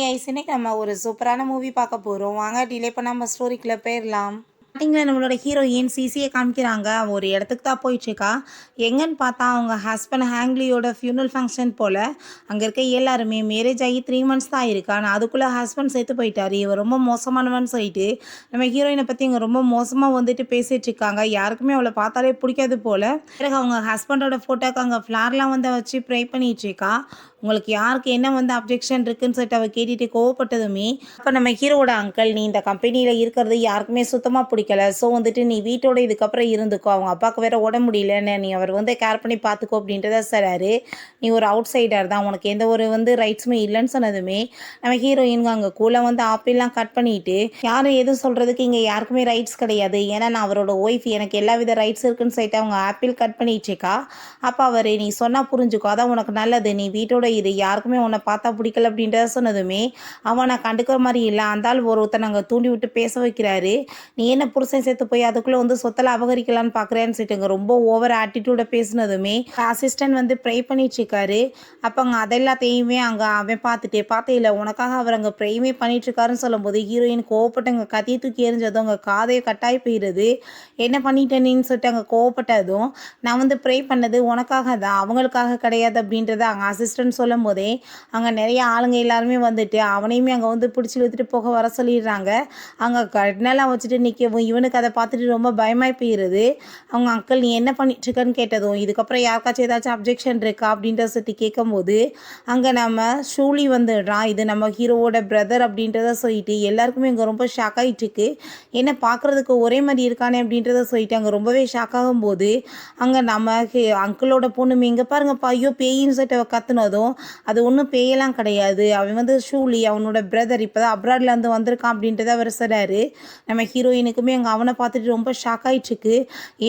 Ice இன்னைக்கு நம்ம ஒரு சூப்பரான மூவி பார்க்க போகிறோம். வாங்க டிலே பண்ணாமல் ஸ்டோரிக்குள்ளே போயிடலாம். ஸ்டார்டிங்கில் நம்மளோட ஹீரோயின் சிசியை காமிக்கிறாங்க. ஒரு இடத்துக்கு தான் போயிட்டுருக்கா. எங்கன்னு பார்த்தா அவங்க ஹஸ்பண்ட் ஹேங்லியோட ஃபியூனல் ஃபங்க்ஷன் போல். அங்கே இருக்க எல்லாருமே மேரேஜ் ஆகி 3 மந்த்ஸ் தான் இருக்கா. ஆனால் அதுக்குள்ளே ஹஸ்பண்ட் சேர்த்து போயிட்டாரு. இவர் ரொம்ப மோசமானவன்னு சொல்லிட்டு நம்ம ஹீரோயினை பற்றி இங்கே ரொம்ப மோசமாக வந்துட்டு பேசிகிட்டு இருக்காங்க. யாருக்குமே அவளை பார்த்தாலே பிடிக்காது போல். பிறகு அவங்க ஹஸ்பண்டோட ஃபோட்டோக்கு அங்கே ஃப்ளார்லாம் வந்து வச்சு ப்ரே பண்ணிட்டு இருக்கா. உங்களுக்கு யாருக்கு என்ன வந்து அப்ஜெக்ஷன் இருக்குன்னு சொல்லிட்டு அவள் கேட்டுட்டு கோவப்பட்டதுமே அப்போ நம்ம ஹீரோட அங்கிள், நீ இந்த கம்பெனியில் இருக்கிறது யாருக்குமே சுத்தமாக பிடிக்கல. ஸோ வந்துட்டு நீ வீட்டோட இதுக்கப்புறம் இருந்துக்கோ. அவங்க அப்பாவுக்கு வேற உடம்பு முடியலன்னு நீ அவர் வந்து கேர் பண்ணி பார்த்துக்கோ அப்படின்றத சொல்கிறாரு. நீ ஒரு அவுட் சைடர் தான், உனக்கு எந்த ஒரு வந்து ரைட்ஸுமே இல்லைன்னு சொன்னதுமே நம்ம ஹீரோயின்ங்க அங்கே கூல வந்து ஆப்பிள்லாம் கட் பண்ணிட்டு யாரும் எதுவும் சொல்கிறதுக்கு இங்கே யாருக்குமே ரைட்ஸ் கிடையாது. ஏன்னா நான் அவரோட ஒய்ஃப், எனக்கு எல்லா வித ரைட்ஸ் இருக்குன்னு சொல்லிட்டு அவங்க ஆப்பிள் கட் பண்ணிட்டு இருக்கா. அப்போ அவர், நீ சொன்னால் புரிஞ்சுக்கோ, அதான் உனக்கு நல்லது, நீ வீட்டோட இது யாருக்குமே உன்னை பார்த்தா பிடிக்கல அப்படின்றத சொன்னதுமே அவன் நான் கண்டுக்கிற மாதிரி இல்லை. அந்த ஆள் ஒருத்தர் நாங்கள் தூண்டி விட்டு பேச வைக்கிறாரு. நீ என்ன புருஷன் சேர்த்து போய் அதுக்குள்ளே வந்து சொத்தலை அபகரிக்கலான்னு பார்க்குறேன்னு சொல்லிட்டுங்க ரொம்ப ஓவர் ஆட்டிடியூட பேசினதுமே அசிஸ்டன்ட் வந்து ப்ரே பண்ணிட்டு இருக்காரு. அப்போ அங்கே அதெல்லாத்தையுமே அங்கே அவன் பார்த்தே இல்லை உனக்காக அவர் அங்கே ப்ரேயுமே பண்ணிட்டு இருக்காருன்னு சொல்லும்போது ஹீரோயின் கோவப்பட்டு அங்கே கத்தியை தூக்கி எறிஞ்சதும் அங்கே காதையை கட்டாயி போயிடுது. என்ன பண்ணிட்டேன்னு சொல்லிட்டு அங்கே கோவப்பட்டதும், நான் வந்து ப்ரே பண்ணது உனக்காக தான், அவங்களுக்காக கிடையாது அப்படின்றத அங்கே அசிஸ்டன்ட் சொல்லும் போதே அங்கே நிறைய ஆளுங்க எல்லாருமே வந்துட்டு அவனையுமே அங்கே வந்து பிடிச்சி இழுத்துட்டு போக வர சொல்லிடுறாங்க. அங்கே கண்ணெல்லாம் வச்சுட்டு நிற்கவும் இவனுக்கு அதை பார்த்துட்டு ரொம்ப பயமாகி போயிடுது. அவங்க அங்கிள், நீ என்ன பண்ணிட்டுருக்கன்னு கேட்டதும், இதுக்கப்புறம் யாருக்காச்சும் ஏதாச்சும் அப்ஜெக்ஷன் இருக்கா அப்படின்ற சொல்லி கேட்கும்போது அங்கே நம்ம ஷூலி வந்துடுறான். இது நம்ம ஹீரோவோட பிரதர் அப்படின்றத சொல்லிட்டு எல்லாருக்குமே இங்கே ரொம்ப ஷாக் ஆகிட்டுருக்கு. என்ன பார்க்குறதுக்கு ஒரே மாதிரி இருக்கானே அப்படின்றத சொல்லிட்டு அங்கே ரொம்பவே ஷாக் ஆகும்போது அங்கே நம்ம அங்கிளோட பொண்ணுமே இங்கே பாருங்கப்பா, ஐயோ பேயின்னு சொல்லிட்டு அவள் கத்துனதும், அது ஒன்றும் பேயெல்லாம் கிடையாது, அவன் வந்து ஷூலி, அவனோட பிரதர், இப்போ தான் அப்ராட்லேருந்து வந்திருக்கான் அப்படின்றத அவர் சொல்கிறாரு. நம்ம ஹீரோயினுக்குமே அங்கே அவனை பார்த்துட்டு ரொம்ப ஷாக் ஆகிட்டுருக்கு.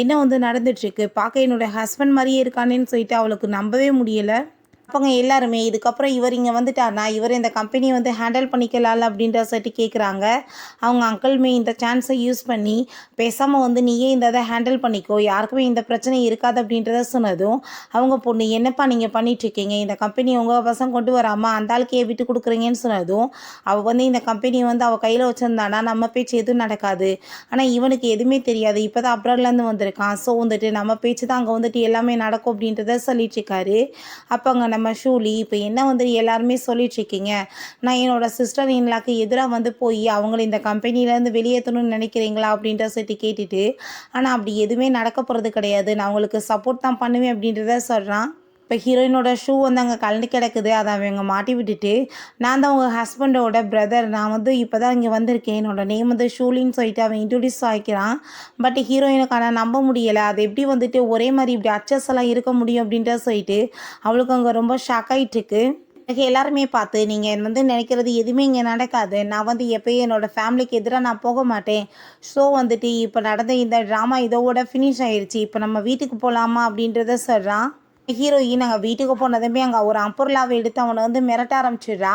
என்ன வந்து நடந்துட்டுருக்கு, பார்க்க என்னோட ஹஸ்பண்ட் மாதிரியே இருக்கானேன்னு சொல்லிட்டு அவளுக்கு நம்பவே முடியலை. அப்போங்க எல்லாருமே இதுக்கப்புறம் இவர் இங்கே வந்துட்டார்னா இவர் இந்த கம்பெனியை வந்து ஹேண்டில் பண்ணிக்கலாம்ல அப்படின்ற சொல்லிட்டு கேட்குறாங்க. அவங்க அங்கிள்மே இந்த சான்ஸை யூஸ் பண்ணி பேசாமல் வந்து நீயே இந்த இதை ஹேண்டில் பண்ணிக்கோ, யாருக்குமே இந்த பிரச்சனை இருக்காது அப்படின்றத சொன்னதும் அவங்க பொண்ணு, என்னப்பா நீங்கள் பண்ணிகிட்ருக்கீங்க, இந்த கம்பெனி உங்கள் பசங்க கொண்டு வராமல் அந்த ஆளுக்கே விட்டு கொடுக்குறீங்கன்னு சொன்னதும் அவள் வந்து இந்த கம்பெனியை வந்து அவள் கையில் வச்சுருந்தானா நம்ம பேச்சு எதுவும் நடக்காது. ஆனால் இவனுக்கு எதுவுமே தெரியாது, இப்போ தான் அப்ராட்லேருந்து வந்திருக்கான். ஸோ வந்துட்டு நம்ம பேச்சு தான் அங்கே வந்துட்டு எல்லாமே நடக்கும் அப்படின்றத சொல்லிட்டு இருக்காரு. அப்போ அங்கே நம்ம ஷூலி, இப்போ என்ன வந்து எல்லாருமே சொல்லிட்டுருக்கீங்க, நான் என்னோடய சிஸ்டர் இன்லாக்கு எதிராக வந்து போய் அவங்கள இந்த கம்பெனிலேருந்து வெளியேற்றணும்னு நினைக்கிறீங்களா அப்படின்ற சொல்லிட்டு கேட்டுட்டு, ஆனால் அப்படி எதுவுமே நடக்க போகிறது கிடையாது, நான் அவங்களுக்கு சப்போர்ட் தான் பண்ணுவேன் அப்படின்றத சொல்கிறான். இப்போ ஹீரோயினோட ஷூ வந்து அங்கே கலந்து கிடக்குது. அதை அவங்க மாட்டி விட்டுட்டு, நான் தான் உங்கள் ஹஸ்பண்டோட பிரதர், நான் வந்து இப்போ தான் இங்கே வந்திருக்கேன், என்னோட நேம் வந்து ஷூலின்னு சொல்லிட்டு அவன் இன்ட்ரடியூஸ் ஆகிக்கிறான். பட் ஹீரோயினுக்கான நம்ப முடியலை, அது எப்படி வந்துட்டு ஒரே மாதிரி இப்படி அச்சஸ் எல்லாம் இருக்க முடியும் அப்படின்றத சொல்லிட்டு அவளுக்கு அங்கே ரொம்ப ஷாக் ஆகிட்டுருக்கு. எல்லாருமே பார்த்து, நீங்கள் வந்து நினைக்கிறது எதுவுமே இங்கே நடக்காது, நான் வந்து எப்போயும் என்னோடய ஃபேமிலிக்கு எதிராக நான் போக மாட்டேன். ஸோ வந்துட்டு இப்போ நடந்த இந்த ட்ராமா இதோட ஃபினிஷ் ஆயிடுச்சு, இப்போ நம்ம வீட்டுக்கு போகலாமா அப்படின்றத சொல்கிறான். ஹீரோயின் அங்கே வீட்டுக்கு போனதுமே அங்கே ஒரு அம்புர்லாவை எடுத்து அவனை வந்து மிரட்ட ஆரம்பிச்சிடுறா.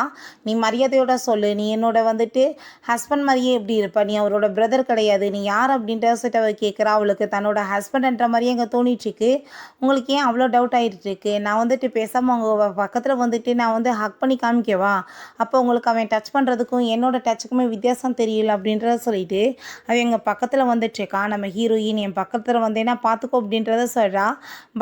நீ மரியாதையோட சொல்லு, நீ என்னோட வந்துட்டு ஹஸ்பண்ட் மாதிரியே எப்படி இருப்ப, நீ அவரோட பிரதர் கிடையாது, நீ யார் அப்படின்ற சொல்லிட்டு அவள் கேட்குறா. அவளுக்கு தன்னோட ஹஸ்பண்ட்ன்ற மாதிரியே அங்கே தோணிட்டுருக்கு. உங்களுக்கு ஏன் அவ்வளோ டவுட் ஆகிட்டுருக்கு, நான் வந்துட்டு பேசாமல் அவங்க பக்கத்தில் வந்துட்டு நான் வந்து ஹக் பண்ணி காமிக்கவா, அப்போ உங்களுக்கு அவன் டச் பண்ணுறதுக்கும் என்னோட டச்சுக்குமே வித்தியாசம் தெரியல அப்படின்றத சொல்லிட்டு அவன் எங்கள் பக்கத்தில் வந்துட்டுருக்கான். நம்ம ஹீரோயின் என் பக்கத்தில் வந்தேன்னா பார்த்துக்கோ அப்படின்றத சொல்கிறா.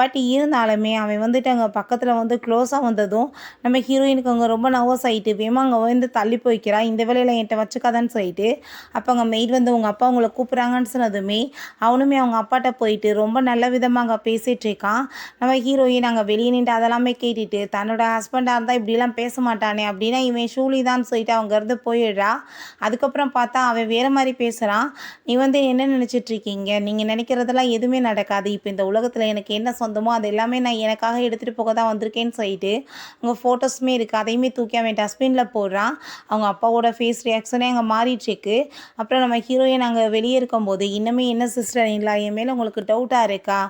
பட் இருந்தாலுமே அவன் வந்துட்டு அங்கே பக்கத்தில் வந்து க்ளோஸாக வந்ததும் நம்ம ஹீரோயினுக்கு அங்கே ரொம்ப நர்வஸ் ஆகிட்டு வேமா அங்கே வந்து தள்ளி போய்க்கிறா. இந்த வேலையில் என்கிட்ட வச்சுக்காதான்னு சொல்லிட்டு அப்போ அங்கே மெய்ட் வந்து உங்கள் அப்பா உங்களை கூப்பிட்றாங்கன்னு சொன்னதுமே அவனுமே அவங்க அப்பாட்ட போயிட்டு ரொம்ப நல்ல விதமாக அங்கே பேசிகிட்டு இருக்கான். நம்ம ஹீரோயின் அங்கே வெளியே நின்று அதெல்லாமே கேட்டுட்டு தன்னோட ஹஸ்பண்டாக இருந்தால் இப்படிலாம் பேச மாட்டானே அப்படின்னா இவன் ஷூலி தான் சொல்லிட்டு அவங்க இருந்து போயிடுறா. அதுக்கப்புறம் பார்த்தா அவன் வேறு மாதிரி பேசுகிறான். நீ வந்து என்ன நினச்சிட்ருக்கீங்க, நீங்கள் நினைக்கிறதெல்லாம் எதுவுமே நடக்காது, இப்போ இந்த உலகத்தில் எனக்கு என்ன சொந்தமோ அது எல்லாமே நான் எனக்காக எடுத்துகிட்டு போக தான் வந்திருக்கேன்னு சொல்லிட்டு அவங்க ஃபோட்டோஸுமே இருக்குது, அதையுமே தூக்கி அவன் டஸ்ட்பினில் போடுறான். அவங்க அப்பாவோட ஃபேஸ் ரியாக்ஷனே அங்கே மாறிட்டுருக்கு. அப்புறம் நம்ம ஹீரோயின் அங்கே வெளியே இருக்கும்போது, இன்னுமே என்ன சிஸ்டர் இல்லை என் மேலே உங்களுக்கு டவுட்டாக இருக்கா,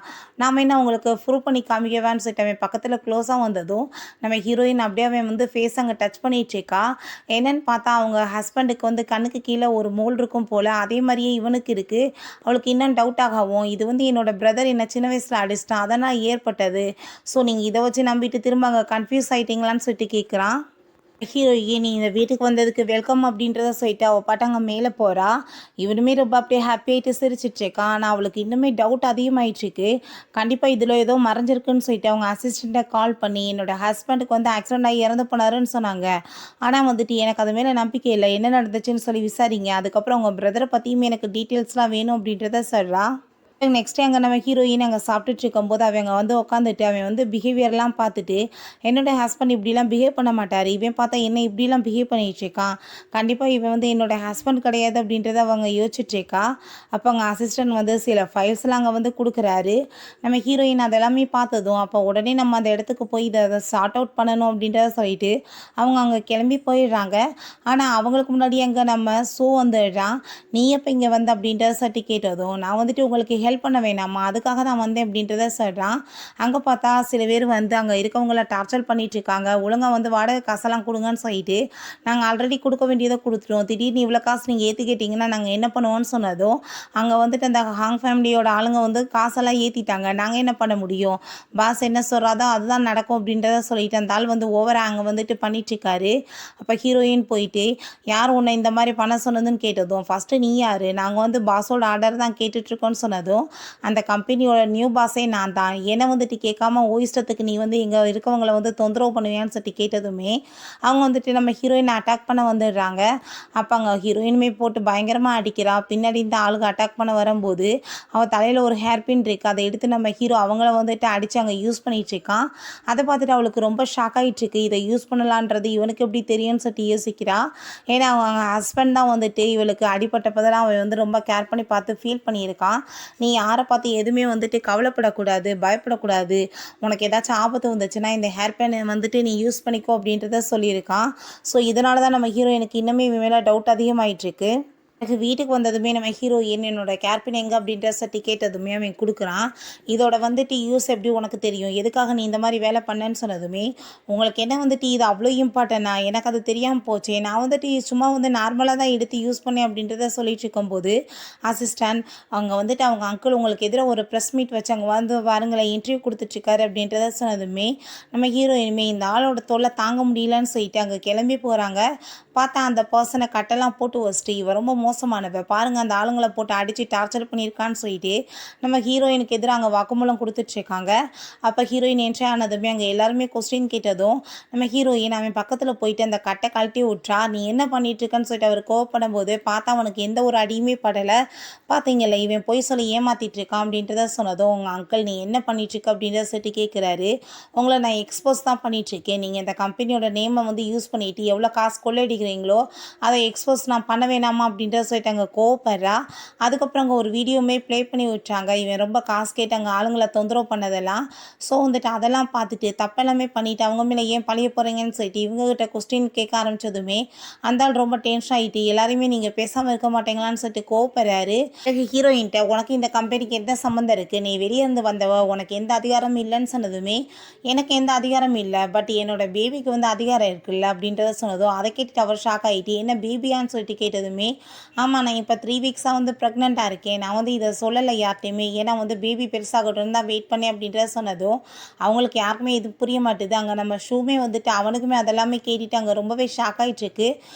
நாம் என்ன உங்களுக்கு ப்ரூவ் பண்ணி காமிக்கவான்னு சொல்லிட்டு அவன் பக்கத்தில் க்ளோஸாக வந்ததும் நம்ம ஹீரோயின் அப்படியே அவன் வந்து ஃபேஸ் அங்கே டச் பண்ணிகிட்ருக்கா. என்னன்னு பார்த்தா அவங்க ஹஸ்பண்டுக்கு வந்து கண்ணுக்கு கீழே ஒரு மோல் இருக்கும் போல், அதே மாதிரியே இவனுக்கு இருக்குது. அவளுக்கு இன்னும் டவுட் ஆகவும், இது வந்து என்னோடய பிரதர் என்ன சின்ன வயசில் அடிச்சிட்டான், அதனால் ஏற்பட்டது, ஸோ நீங்கள் இதை வச்சு நம்பிட்டு திரும்ப அங்கே கன்ஃபியூஸ் ஆகிட்டீங்களான்னு சொல்லிட்டு கேட்குறான். ஹீரோயின் இந்த வீட்டுக்கு வந்ததுக்கு வெல்கம் அப்படின்றத சொல்லிட்டு அவள் பாட்டாங்க மேலே போகிறா. இவனுமே ரொம்ப அப்படியே ஹாப்பி ஆகிட்டு சிரிச்சிட்ருக்கான். ஆனால் அவளுக்கு இன்னுமே டவுட் அதிகமாகிட்டுருக்கு. கண்டிப்பாக இதில் ஏதோ மறைஞ்சிருக்குன்னு சொல்லிட்டு அவங்க அசிஸ்டண்ட்டை கால் பண்ணி என்னோட ஹஸ்பண்டுக்கு வந்து ஆக்சிடென்ட் ஆகி இறந்து போனாருன்னு சொன்னாங்க. ஆனால் வந்துட்டு எனக்கு அது மேலே நம்பிக்கை இல்லை, என்ன நடந்துச்சுன்னு சொல்லி விசாரிங்க. அதுக்கப்புறம் அவங்க பிரதரை பற்றியுமே எனக்கு டீட்டெயில்ஸ்லாம் வேணும் அப்படின்றத சொல்கிறா. நெக்ஸ்ட் அங்கே நம்ம ஹீரோயின் அங்கே சாப்பிட்டுட்டு இருக்கும்போது அவங்க வந்து உட்காந்துட்டு அவன் வந்து பிஹேவியர்லாம் பார்த்துட்டு என்னோட ஹஸ்பண்ட் இப்படிலாம் பிஹேவ் பண்ண மாட்டார், இவன் பார்த்தா என்ன இப்படிலாம் பிஹேவ் பண்ணிட்டு இருக்கான், கண்டிப்பாக இவன் வந்து என்னோட ஹஸ்பண்ட் கிடையாது அப்படின்றத அவங்க யோசிச்சுட்ருக்கா. அப்போ அங்கே அசிஸ்டன்ட் வந்து சில ஃபைல்ஸ்லாம் அங்கே வந்து கொடுக்குறாரு. நம்ம ஹீரோயின் அதெல்லாமே பார்த்ததும் அப்போ உடனே நம்ம அந்த இடத்துக்கு போய் இதை சார்ட் அவுட் பண்ணணும் அப்படின்றத சொல்லிட்டு அவங்க அங்கே கிளம்பி போயிடுறாங்க. ஆனால் அவங்களுக்கு முன்னாடி அங்கே நம்ம வந்துடுறான். நீ எப்போ இங்கே வந்து அப்படின்றத சட்டி கேட்டதும் நான் வந்துட்டு உங்களுக்கு ஹெல்ப் பண்ண வேணாமா, அதுக்காக தான் வந்தேன் அப்படின்றத சொல்கிறான். அங்கே பார்த்தா சில பேர் வந்து அங்கே இருக்கவங்கள டார்ச்சர் பண்ணிகிட்ருக்காங்க. ஒழுங்காக வந்து வாடகை காசெல்லாம் கொடுங்கன்னு சொல்லிட்டு நாங்கள் ஆல்ரெடி கொடுக்க வேண்டியதை கொடுத்துட்டோம், திடீர்னு இவ்வளோ காசு நீங்கள் ஏற்றிக்கிட்டிங்கன்னா நாங்கள் என்ன பண்ணுவோன்னு சொன்னதும் அங்கே வந்துட்டு அந்த ஹாங் ஃபேமிலியோட ஆளுங்க வந்து காசெல்லாம் ஏற்றிட்டாங்க, நாங்கள் என்ன பண்ண முடியும், பாஸ் என்ன சொல்கிறாதோ அதுதான் நடக்கும் அப்படின்றத சொல்லிட்டு அந்த ஆள் வந்து ஓவராக அங்கே வந்துட்டு பண்ணிகிட்ருக்காரு. அப்போ ஹீரோயின் போயிட்டு யார் உன்னை இந்த மாதிரி பண்ண சொன்னதுன்னு கேட்டதும் ஃபஸ்ட்டு நீ யார், நாங்கள் வந்து பாஸோட ஆர்டர் தான் கேட்டுட்ருக்கோன்னு சொன்னதும் அந்த கம்பெனியோட நியூ பாஸே நான் தான், என்னை வந்துட்டு கேட்காம இஷ்டத்துக்கு நீ வந்து இங்கே இருக்கவங்களை வந்து தொந்தரவு பண்ணுவியான்னு சொல்லி கேட்டதுமே அவங்க வந்துட்டு நம்ம ஹீரோயினை அட்டாக் பண்ண வந்துடுறாங்க. அப்போ அங்கே ஹீரோயினுமே போட்டு பயங்கரமாக அடிக்கிறா. பின்னாடி இந்த ஆளுங்க அட்டாக் பண்ண வரும்போது அவள் தலையில் ஒரு ஹேர் பின் இருக்குது, அதை எடுத்து நம்ம ஹீரோ அவங்கள வந்துட்டு அடித்து அங்கே யூஸ் பண்ணிகிட்ருக்கான். அதை பார்த்துட்டு அவளுக்கு ரொம்ப ஷாக் ஆகிட்டுருக்கு. இதை யூஸ் பண்ணலான்றது இவனுக்கு எப்படி தெரியும்னு சொல்லிட்டு யோசிக்கிறா. ஏன்னா அவங்க ஹஸ்பண்ட் தான் வந்துட்டு இவளுக்கு அடிப்பட்டப்பதெல்லாம் அவள் வந்து ரொம்ப கேர் பண்ணி பார்த்து ஃபீல் பண்ணியிருக்கான். நீ யாரை பார்த்து எதுவுமே வந்துட்டு கவலைப்படக்கூடாது, பயப்படக்கூடாது, உனக்கு ஏதாச்சும் ஆபத்து வந்துச்சுன்னா இந்த ஹேர் பேனை வந்துட்டு நீ யூஸ் பண்ணிக்கோ அப்படின்றத சொல்லியிருக்கான். ஸோ இதனால தான் நம்ம ஹீரோயினுக்கு இன்னுமே இவன் மேலே டவுட் அதிகமாகிட்டுருக்கு. எனக்கு வீட்டுக்கு வந்ததுமே நம்ம ஹீரோயின் என்னோட கேர்பின் எங்கே அப்படின்ற சட்டி கேட்டதுமே அவன் கொடுக்குறான். இதோட வந்துட்டு யூஸ் எப்படி உனக்கு தெரியும், எதுக்காக நீ இந்த மாதிரி வேலை பண்ணேன்னு சொன்னதுமே உங்களுக்கு என்ன வந்துட்டு இது அவ்வளோ இம்பார்ட்டன்னா, எனக்கு அது தெரியாமல் போச்சு, நான் வந்துட்டு சும்மா வந்து நார்மலாக தான் எடுத்து யூஸ் பண்ணேன் அப்படின்றத சொல்லிட்டு இருக்கும்போது அசிஸ்டன்ட் அவங்க வந்துட்டு அவங்க அங்கிள் உங்களுக்கு எதிராக ஒரு ப்ரெஸ் மீட் வச்சு அங்கே வந்து வாருங்களேன் இன்டர்வியூ கொடுத்துட்ருக்காரு அப்படின்றத சொன்னதுமே நம்ம ஹீரோயினுமே இந்த ஆளோட தொல்லை தாங்க முடியலன்னு சொல்லிட்டு அங்கே கிளம்பி போகிறாங்க. பார்த்தா அந்த பர்சனை கட்டெல்லாம் போட்டு வச்சுட்டு இவ ரொம்ப மோசமானவ பாருங்கள், அந்த ஆளுங்களை போட்டு அடித்து டார்ச்சர் பண்ணியிருக்கான்னு சொல்லிட்டு நம்ம ஹீரோயினுக்கு எதிராக அங்கே வாக்குமூலம் கொடுத்துட்ருக்காங்க. அப்போ ஹீரோயின் என்ட்ரி ஆனதுமே அங்கே எல்லாருமே கொஸ்டின் கேட்டதும் நம்ம ஹீரோயின் அவன் பக்கத்தில் போயிட்டு அந்த கட்டை கழட்டி விட்றா. நீ என்ன பண்ணிகிட்ருக்கன்னு சொல்லிட்டு அவர் கோவப்படும் போது பார்த்தா அவனுக்கு எந்த ஒரு அடியுமே படலை. பார்த்தீங்கல்ல இவன் போய் சொல்லி ஏமாற்றிட்டுருக்கான் அப்படின்றத சொன்னதும் உங்கள் அங்கிள் நீ என்ன பண்ணிகிட்ருக்க அப்படின்றத சொல்லிட்டு கேட்குறாரு. உங்களை நான் எக்ஸ்போஸ் தான் பண்ணிகிட்ருக்கேன், நீங்கள் இந்த கம்பெனியோட நேமை வந்து யூஸ் பண்ணிவிட்டு எவ்வளோ காசு கொள்ளையடிக்கிறீங்களோ அதை எக்ஸ்போஸ் நான் பண்ண வேணாமா அப்படின்ற சொல்லிட்டு அங்கே கோவப்படுறா. அதுக்கப்புறம் அங்கே ஒரு வீடியோமே ப்ளே பண்ணி விட்டாங்க, இவன் ரொம்ப காசு கேட்டு அங்கே ஆளுங்களை தொந்தரவு பண்ணதெல்லாம். ஸோ வந்துட்டு அதெல்லாம் பார்த்துட்டு தப்பெல்லாமே பண்ணிவிட்டு அவங்க மேலே ஏன் பழிய போகிறீங்கன்னு சொல்லிட்டு இவங்ககிட்ட கொஸ்டின் கேட்க ஆரம்பித்ததுமே அந்த ஆள் ரொம்ப டென்ஷன் ஆகிட்டு எல்லாருமே நீங்கள் பேசாமல் இருக்க மாட்டீங்களான்னு சொல்லிட்டு கோவப்படுறாரு. ஹீரோயின்ட்ட உனக்கு இந்த கம்பெனிக்கு எந்த சம்மந்தம் இருக்குது, நீ வெளியே இருந்து வந்தவ, உனக்கு எந்த அதிகாரமும் இல்லைன்னு சொன்னதுமே எனக்கு எந்த அதிகாரமும் இல்லை, பட் என்னோட பேபிக்கு வந்து அதிகாரம் இருக்குல்ல அப்படின்றத சொன்னதும் அதை கேட்டுட்டு அவர் ஷாக் ஆகிட்டு என்ன பேபியான்னு சொல்லிட்டு கேட்டதுமே ஆமாம் நான் இப்போ 3 வீக்ஸாக வந்து ப்ரெக்னெண்ட்டாக இருக்கேன், நான் வந்து இதை சொல்லலை யார்ட்டையுமே, ஏன்னா வந்து பேபி பெருசாகட்டும் தான் வெயிட் பண்ணேன் அப்படின்றத சொன்னதும் அவங்களுக்கு யாருக்குமே இது புரிய மாட்டுது. அங்கே நம்ம ஷூமே வந்துட்டு அவனுக்குமே அதெல்லாமே கேட்டுட்டு அங்கே ரொம்பவே ஷாக் ஆகிட்டுருக்கு.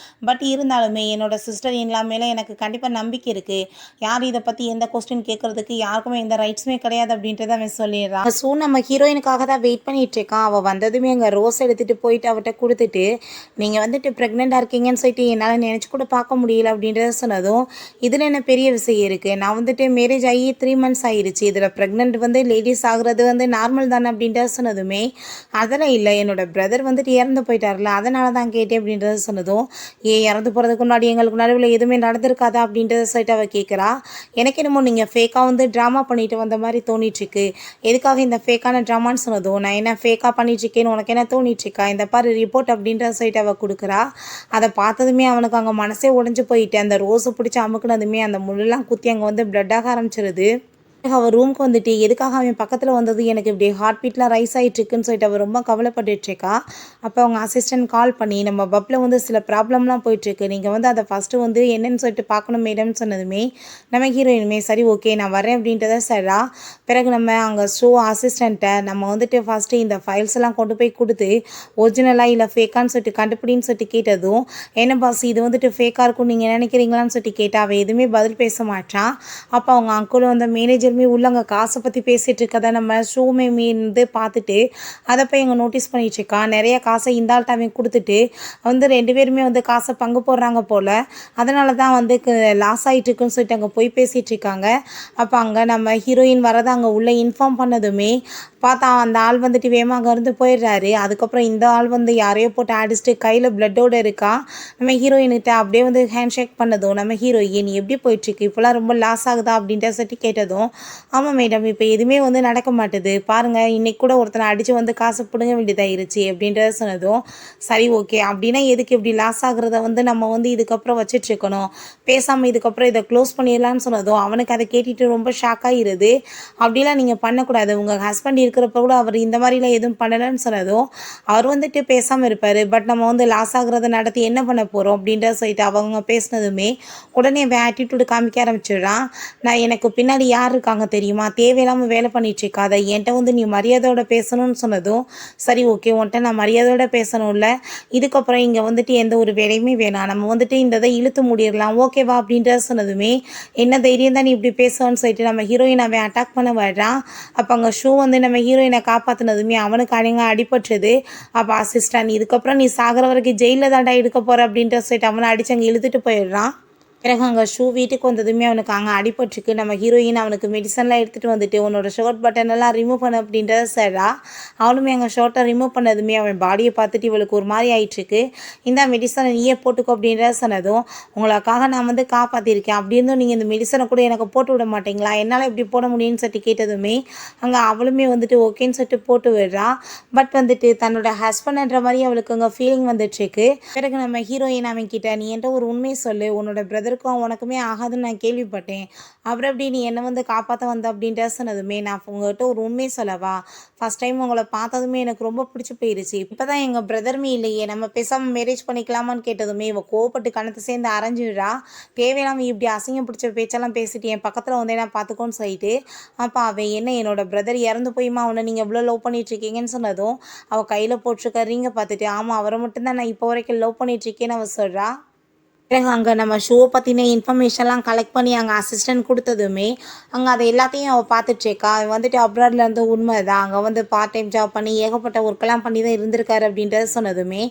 பட் இருந்தாலுமே என்னோட சிஸ்டர் எல்லாமேல எனக்கு கண்டிப்பாக நம்பிக்கை இருக்குது, யார் இதை பற்றி எந்த கொஸ்டின் கேட்குறதுக்கு யாருக்குமே எந்த ரைட்ஸுமே கிடையாது அப்படின்றத அவன் சொல்லிடுறான். ஸோ நம்ம ஹீரோயினுக்காக தான் வெயிட் பண்ணிகிட்டு இருக்கான். அவள் வந்ததுமே அங்கே ரோஸ் எடுத்துகிட்டு போயிட்டு அவட்ட கொடுத்துட்டு நீங்கள் வந்துட்டு ப்ரெக்னெண்ட்டாக இருக்கீங்கன்னு சொல்லிட்டு என்னால் நினச்சி கூட பார்க்க முடியல அப்படின்றத சொன்னதும் இதில் என்ன பெரிய விஷயம் இருக்குது, நான் வந்துட்டு மேரேஜ் ஆகி 3 months ஆகிடுச்சு, இதில் ப்ரெக்னென்ட் வந்து லேடிஸ் ஆகுறது வந்து நார்மல் தானே அப்படின்றத சொன்னதுமே அதெல்லாம் இல்லை, என்னோட பிரதர் வந்துட்டு இறந்து போயிட்டார்ல அதனால தான் கேட்டேன் அப்படின்றத சொன்னதும் இறந்து போகிறதுக்கு முன்னாடி எங்களுக்கு நடுவில் எதுவுமே நடந்திருக்காதா அப்படின்றத சொல்லிட்டு அவள் கேட்குறா. எனக்கு என்னமோ நீங்கள் ஃபேக்காக வந்து ட்ராமா பண்ணிட்டு வந்த மாதிரி தோணிட்டுருக்கு, எதுக்காக இந்த ஃபேக்கான ட்ராமான்னு சொன்னதும் நான் என்ன ஃபேக்காக பண்ணிட்டுருக்கேன்னு உனக்கு என்ன தோணிட்டுருக்கா, இந்த பாரு ரிப்போர்ட் அப்படின்ற சொல்லிட்டு அவள் கொடுக்குறா. அதை பார்த்ததுமே அவனுக்கு அங்கே மனசே உடஞ்சி போயிட்டு அந்த ரோஸை பிடிச்சி அமுக்குனதுமே அந்த முள்ளெல்லாம் குத்தி அங்கே வந்து பிளட்டாக ஆரம்பிச்சிருது. அவ ரூமுக்கு வந்துட்டு எதுக்காக அவன் பக்கத்தில் வந்தது எனக்கு இப்படி ஹார்ட் பீட்லாம் ரைஸ் ஆகிட்டு இருக்குன்னு சொல்லிட்டு அவள் ரொம்ப கவலைப்பட்டுட்டு இருக்கா. அப்போ அவங்க அசிஸ்டன்ட் கால் பண்ணி நம்ம பப்பில் வந்து சில ப்ராப்ளம்லாம் போயிட்டுருக்கு, நீங்கள் வந்து அதை ஃபஸ்ட்டு வந்து என்னன்னு சொல்லிட்டு பார்க்கணும் மேடம்னு சொன்னதுமே நம்ம ஹீரோயினுமே சரி ஓகே நான் வரேன் அப்படின்றத சரிடா. பிறகு நம்ம அங்கே அசிஸ்டண்ட்டை நம்ம வந்துட்டு ஃபஸ்ட்டு இந்த ஃபைல்ஸ் எல்லாம் கொண்டு போய் கொடுத்து ஒரிஜினலாக இல்லை ஃபேக்கான்னு சொல்லிட்டு கண்டுபிடின்னு சொல்லிட்டு கேட்டதும் என்ன பாஸ் இது வந்துட்டு ஃபேக்காக இருக்கும் நீங்கள் நினைக்கிறீங்களான்னு சொல்லிட்டு கேட்டா அவள் எதுவுமே பதில் பேச மாட்டான். அப்போ அவங்க அங்கிளும் அந்த மேனேஜருமே உள்ளங்க காசை பற்றி பேசிகிட்டு இருக்கதை நம்ம ஷோமே வந்து பார்த்துட்டு அதை போய் எங்கள் நோட்டீஸ் பண்ணிட்டுருக்கா. நிறைய காசை இந்த ஆள்கிட்ட அவன் கொடுத்துட்டு வந்து 2 பேருமே வந்து காசை பங்கு போடுறாங்க போல், அதனால தான் வந்து லாஸ் ஆகிட்டுருக்குன்னு சொல்லிட்டு அங்கே போய் பேசிகிட்டு இருக்காங்க. அப்போ அங்கே நம்ம ஹீரோயின் வரதை அங்கே உள்ளே இன்ஃபார்ம் பண்ணதுமே பார்த்தா அந்த ஆள் வந்துட்டு வேகமாக அங்கேருந்து போயிடுறாரு. அதுக்கப்புறம் இந்த ஆள் வந்து யாரையோ போட்டு அடிச்சுட்டு கையில் பிளட்டோடு இருக்கா. நம்ம ஹீரோயின்கிட்ட அப்படியே வந்து ஹேண்ட் ஷேக் பண்ணதும் நம்ம ஹீரோயின் எப்படி போயிட்டுருக்கு இப்போலாம் ரொம்ப லாஸ் ஆகுதா அப்படின்ட்டு சட்டி கேட்டதும் ஆமாம் மேடம் இப்போ எதுவுமே வந்து நடக்க மாட்டுது பாருங்கள், இன்றைக்கி கூட ஒருத்தனை அடித்து வந்து காசு பிடுங்க வேண்டியதாகிருச்சு அப்படின்றத சொன்னதும் சரி ஓகே அப்படின்னா எதுக்கு இப்படி லாஸ் ஆகுறத வந்து நம்ம வந்து இதுக்கப்புறம் வச்சிட்ருக்கணும், பேசாமல் இதுக்கப்புறம் இதை க்ளோஸ் பண்ணிடலான்னு சொன்னதும் அவனுக்கு அதை கேட்டுட்டு ரொம்ப ஷாக் ஆகிருது. அப்படிலாம் நீங்கள் பண்ணக்கூடாது, உங்கள் ஹஸ்பண்ட் இருக்கிறப்ப கூட அவர் இந்த மாதிரிலாம் எதுவும் பண்ணலைன்னு சொன்னதும் அவர் வந்துட்டு பேசாமல் இருப்பார், பட் நம்ம வந்து லாஸ் ஆகுறத நடத்தி என்ன பண்ண போகிறோம் அப்படின்ற சொல்லிட்டு அவங்க பேசினதுமே உடனே ஆட்டிடியூடு காமிக்க ஆரம்பிச்சிடுறான். நான் எனக்கு பின்னாடி யார் இருக்காங்க தெரியுமா, தேவையில்லாமல் வேலை பண்ணிகிட்ருக்காத, என்கிட்ட வந்து நீ மரியாதையோட பேசணும்னு சொன்னதும் சரி ஓகே உன்ட்ட நான் மரியாதையோட பேசணும்ல, இதுக்கப்புறம் இங்கே வந்துட்டு எந்த ஒரு வேலையுமே வேணாம், நம்ம வந்துட்டு இந்த இதை இழுத்து முடிடலாம் ஓகேவா அப்படின்ற சொன்னதுமே என்ன தைரியம் தான் நீ இப்படி பேசுவான்னு சொல்லிட்டு நம்ம ஹீரோயின் அவன் அட்டாக் பண்ண வர்றான். அப்போ அங்கே ஷோ வந்து நம்ம ஹீரோயினை காப்பாற்றினதுமே அவனுக்கு அடிபட்டுருது. அப்போ அசிஸ்டன்ட் இதுக்கப்புறம் நீ சாகிற வரைக்கும் ஜெயிலில் தாண்டா எடுக்க போகிற அப்படின்ற சொல்லிட்டு அவனை அடித்து அங்கே இழுத்துட்டு போயிடுறான். பிறகு அங்கே வீட்டுக்கு வந்ததுமே அவனுக்கு அங்கே அடிபட்டுருக்கு. நம்ம ஹீரோயின் அவனுக்கு மெடிசன்லாம் எடுத்துகிட்டு வந்துட்டு உன்னோட ஷர்ட் பட்டனெல்லாம் ரிமூவ் பண்ண அப்படின்றத சரிடா. அவனுமே அங்கே ஷர்ட்டை ரிமூவ் பண்ணதுமே அவன் பாடியை பார்த்துட்டு இவளுக்கு ஒரு மாதிரி ஆயிட்டுருக்கு. இந்த மெடிசனை நீயே போட்டுக்கோ அப்படின்றத சொன்னதும் உங்களுக்காக நான் வந்து காப்பாற்றிருக்கேன், அப்படி இருந்தும் நீங்கள் இந்த மெடிசனை கூட எனக்கு போட்டு விட மாட்டீங்களா, என்னால் இப்படி போட முடியும்னு சொல்லிட்டு கேட்டதுமே அங்கே அவளுமே வந்துட்டு ஓகேன்னு சொல்லிட்டு போட்டு விடுறா. பட் வந்துட்டு தன்னோட ஹஸ்பண்ட்ன்ற மாதிரி அவளுக்கு அங்கே ஃபீலிங் வந்துட்டுருக்கு. பிறகு நம்ம ஹீரோயின் அவன் கிட்ட நீ என்கிட்ட ஒரு உண்மையை சொல்லு, உன்னோட பிரதருக்கும் உனக்குமே ஆகாதுன்னு நான் கேள்விப்பட்டேன், அப்புறம் எப்படி நீ என்னை வந்து காப்பாற்ற வந்த அப்படின்ற சொன்னதுமே நான் உங்கள்கிட்ட ஒரு உண்மையை சொல்லவா, ஃபஸ்ட் டைம் உங்களை பார்த்ததுமே எனக்கு ரொம்ப பிடிச்சி போயிருச்சு, இப்போ தான் எங்கள் பிரதருமே இல்லையே நம்ம பேசாமல் மேரேஜ் பண்ணிக்கலாமான்னு கேட்டதுமே இவள் கோவப்பட்டு கணத்தை சேர்ந்து அரைஞ்சிடுறா. தேவையில்லாமல் இப்படி அசிங்கம் பிடிச்ச பேச்செல்லாம் பேசிட்டு என் பக்கத்தில் வந்து நான் பார்த்துக்கோன்னு சொல்லிட்டு அப்போ அவன் என்ன என்னோட பிரதர் இறந்து போயுமா அவனை நீங்கள் எவ்வளோ லவ் பண்ணிகிட்ருக்கீங்கன்னு சொன்னதும் அவள் கையில் போட்டிருக்க ரிங்கை பார்த்துட்டு ஆமாம் அவரை மட்டும்தான் நான் இப்போ வரைக்கும் லவ் பண்ணிகிட்ருக்கேன்னு அவள் சொல்கிறா. பிறகு அங்கே நம்ம ஷோ பற்றின இன்ஃபர்மேஷன்லாம் கலெக்ட் பண்ணி அங்கே அசிஸ்டன்ட் கொடுத்ததுமே அங்கே அதை எல்லாத்தையும் அவள் பார்த்துட்ருக்கா. வந்துட்டு அப்ராட்லேருந்து உண்மை தான் அங்கே வந்து பார்ட் டைம் ஜாப் பண்ணி ஏகப்பட்ட ஒர்க்கெல்லாம் பண்ணி தான் இருந்திருக்காரு அப்படின்றத சொன்னதுமே